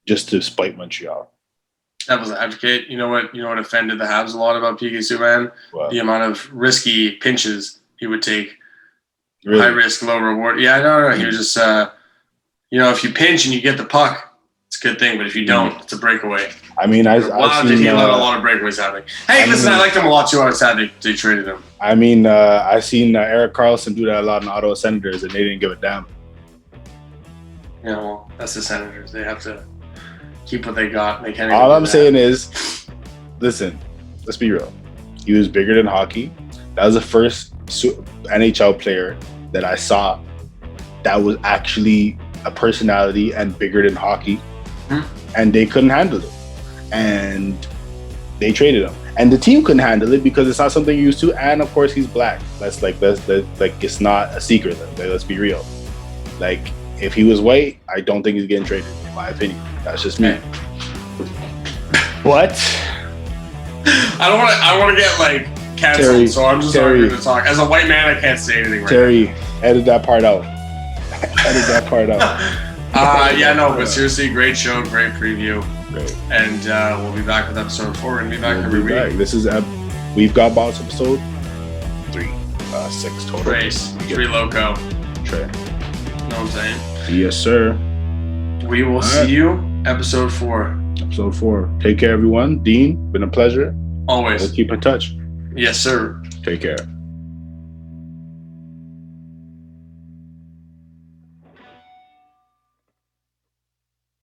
just to spite Montreal. Devil's advocate. You know what offended the Habs a lot about PK Subban? The amount of risky pinches he would take. Really? High risk, low reward. Yeah, no. He was just, if you pinch and you get the puck, it's a good thing, but if you don't, it's a breakaway. I mean, did he let a lot of breakaways happening? Hey, I liked him a lot too. I was sad they traded him. I mean, I've seen Erik Karlsson do that a lot in Ottawa Senators, and they didn't give a damn. Yeah, well, that's the Senators. They have to keep what they got. They can't. All I'm saying is, listen, let's be real. He was bigger than hockey. That was the first NHL player that I saw that was actually a personality and bigger than hockey. And they couldn't handle it, and they traded him. And the team couldn't handle it because it's not something you're used to. And of course, he's black. That's it's not a secret. Let's be real. Like, if he was white, I don't think he's getting traded. In my opinion, that's just me. What? I don't want to get like canceled. So I'm just not going to talk. As a white man, I can't say anything. Terry, edit that part out. But seriously, great show, great preview. Great. And we'll be back with episode 4. We're going to be back every week. This is We've Got Balls episode 3. 6 total. 3 loco. Trey. Know what I'm saying? Yes, sir. We will see you episode 4. Episode 4. Take care, everyone. Dean, been a pleasure. Always. We'll keep in touch. Yes, sir. Take care.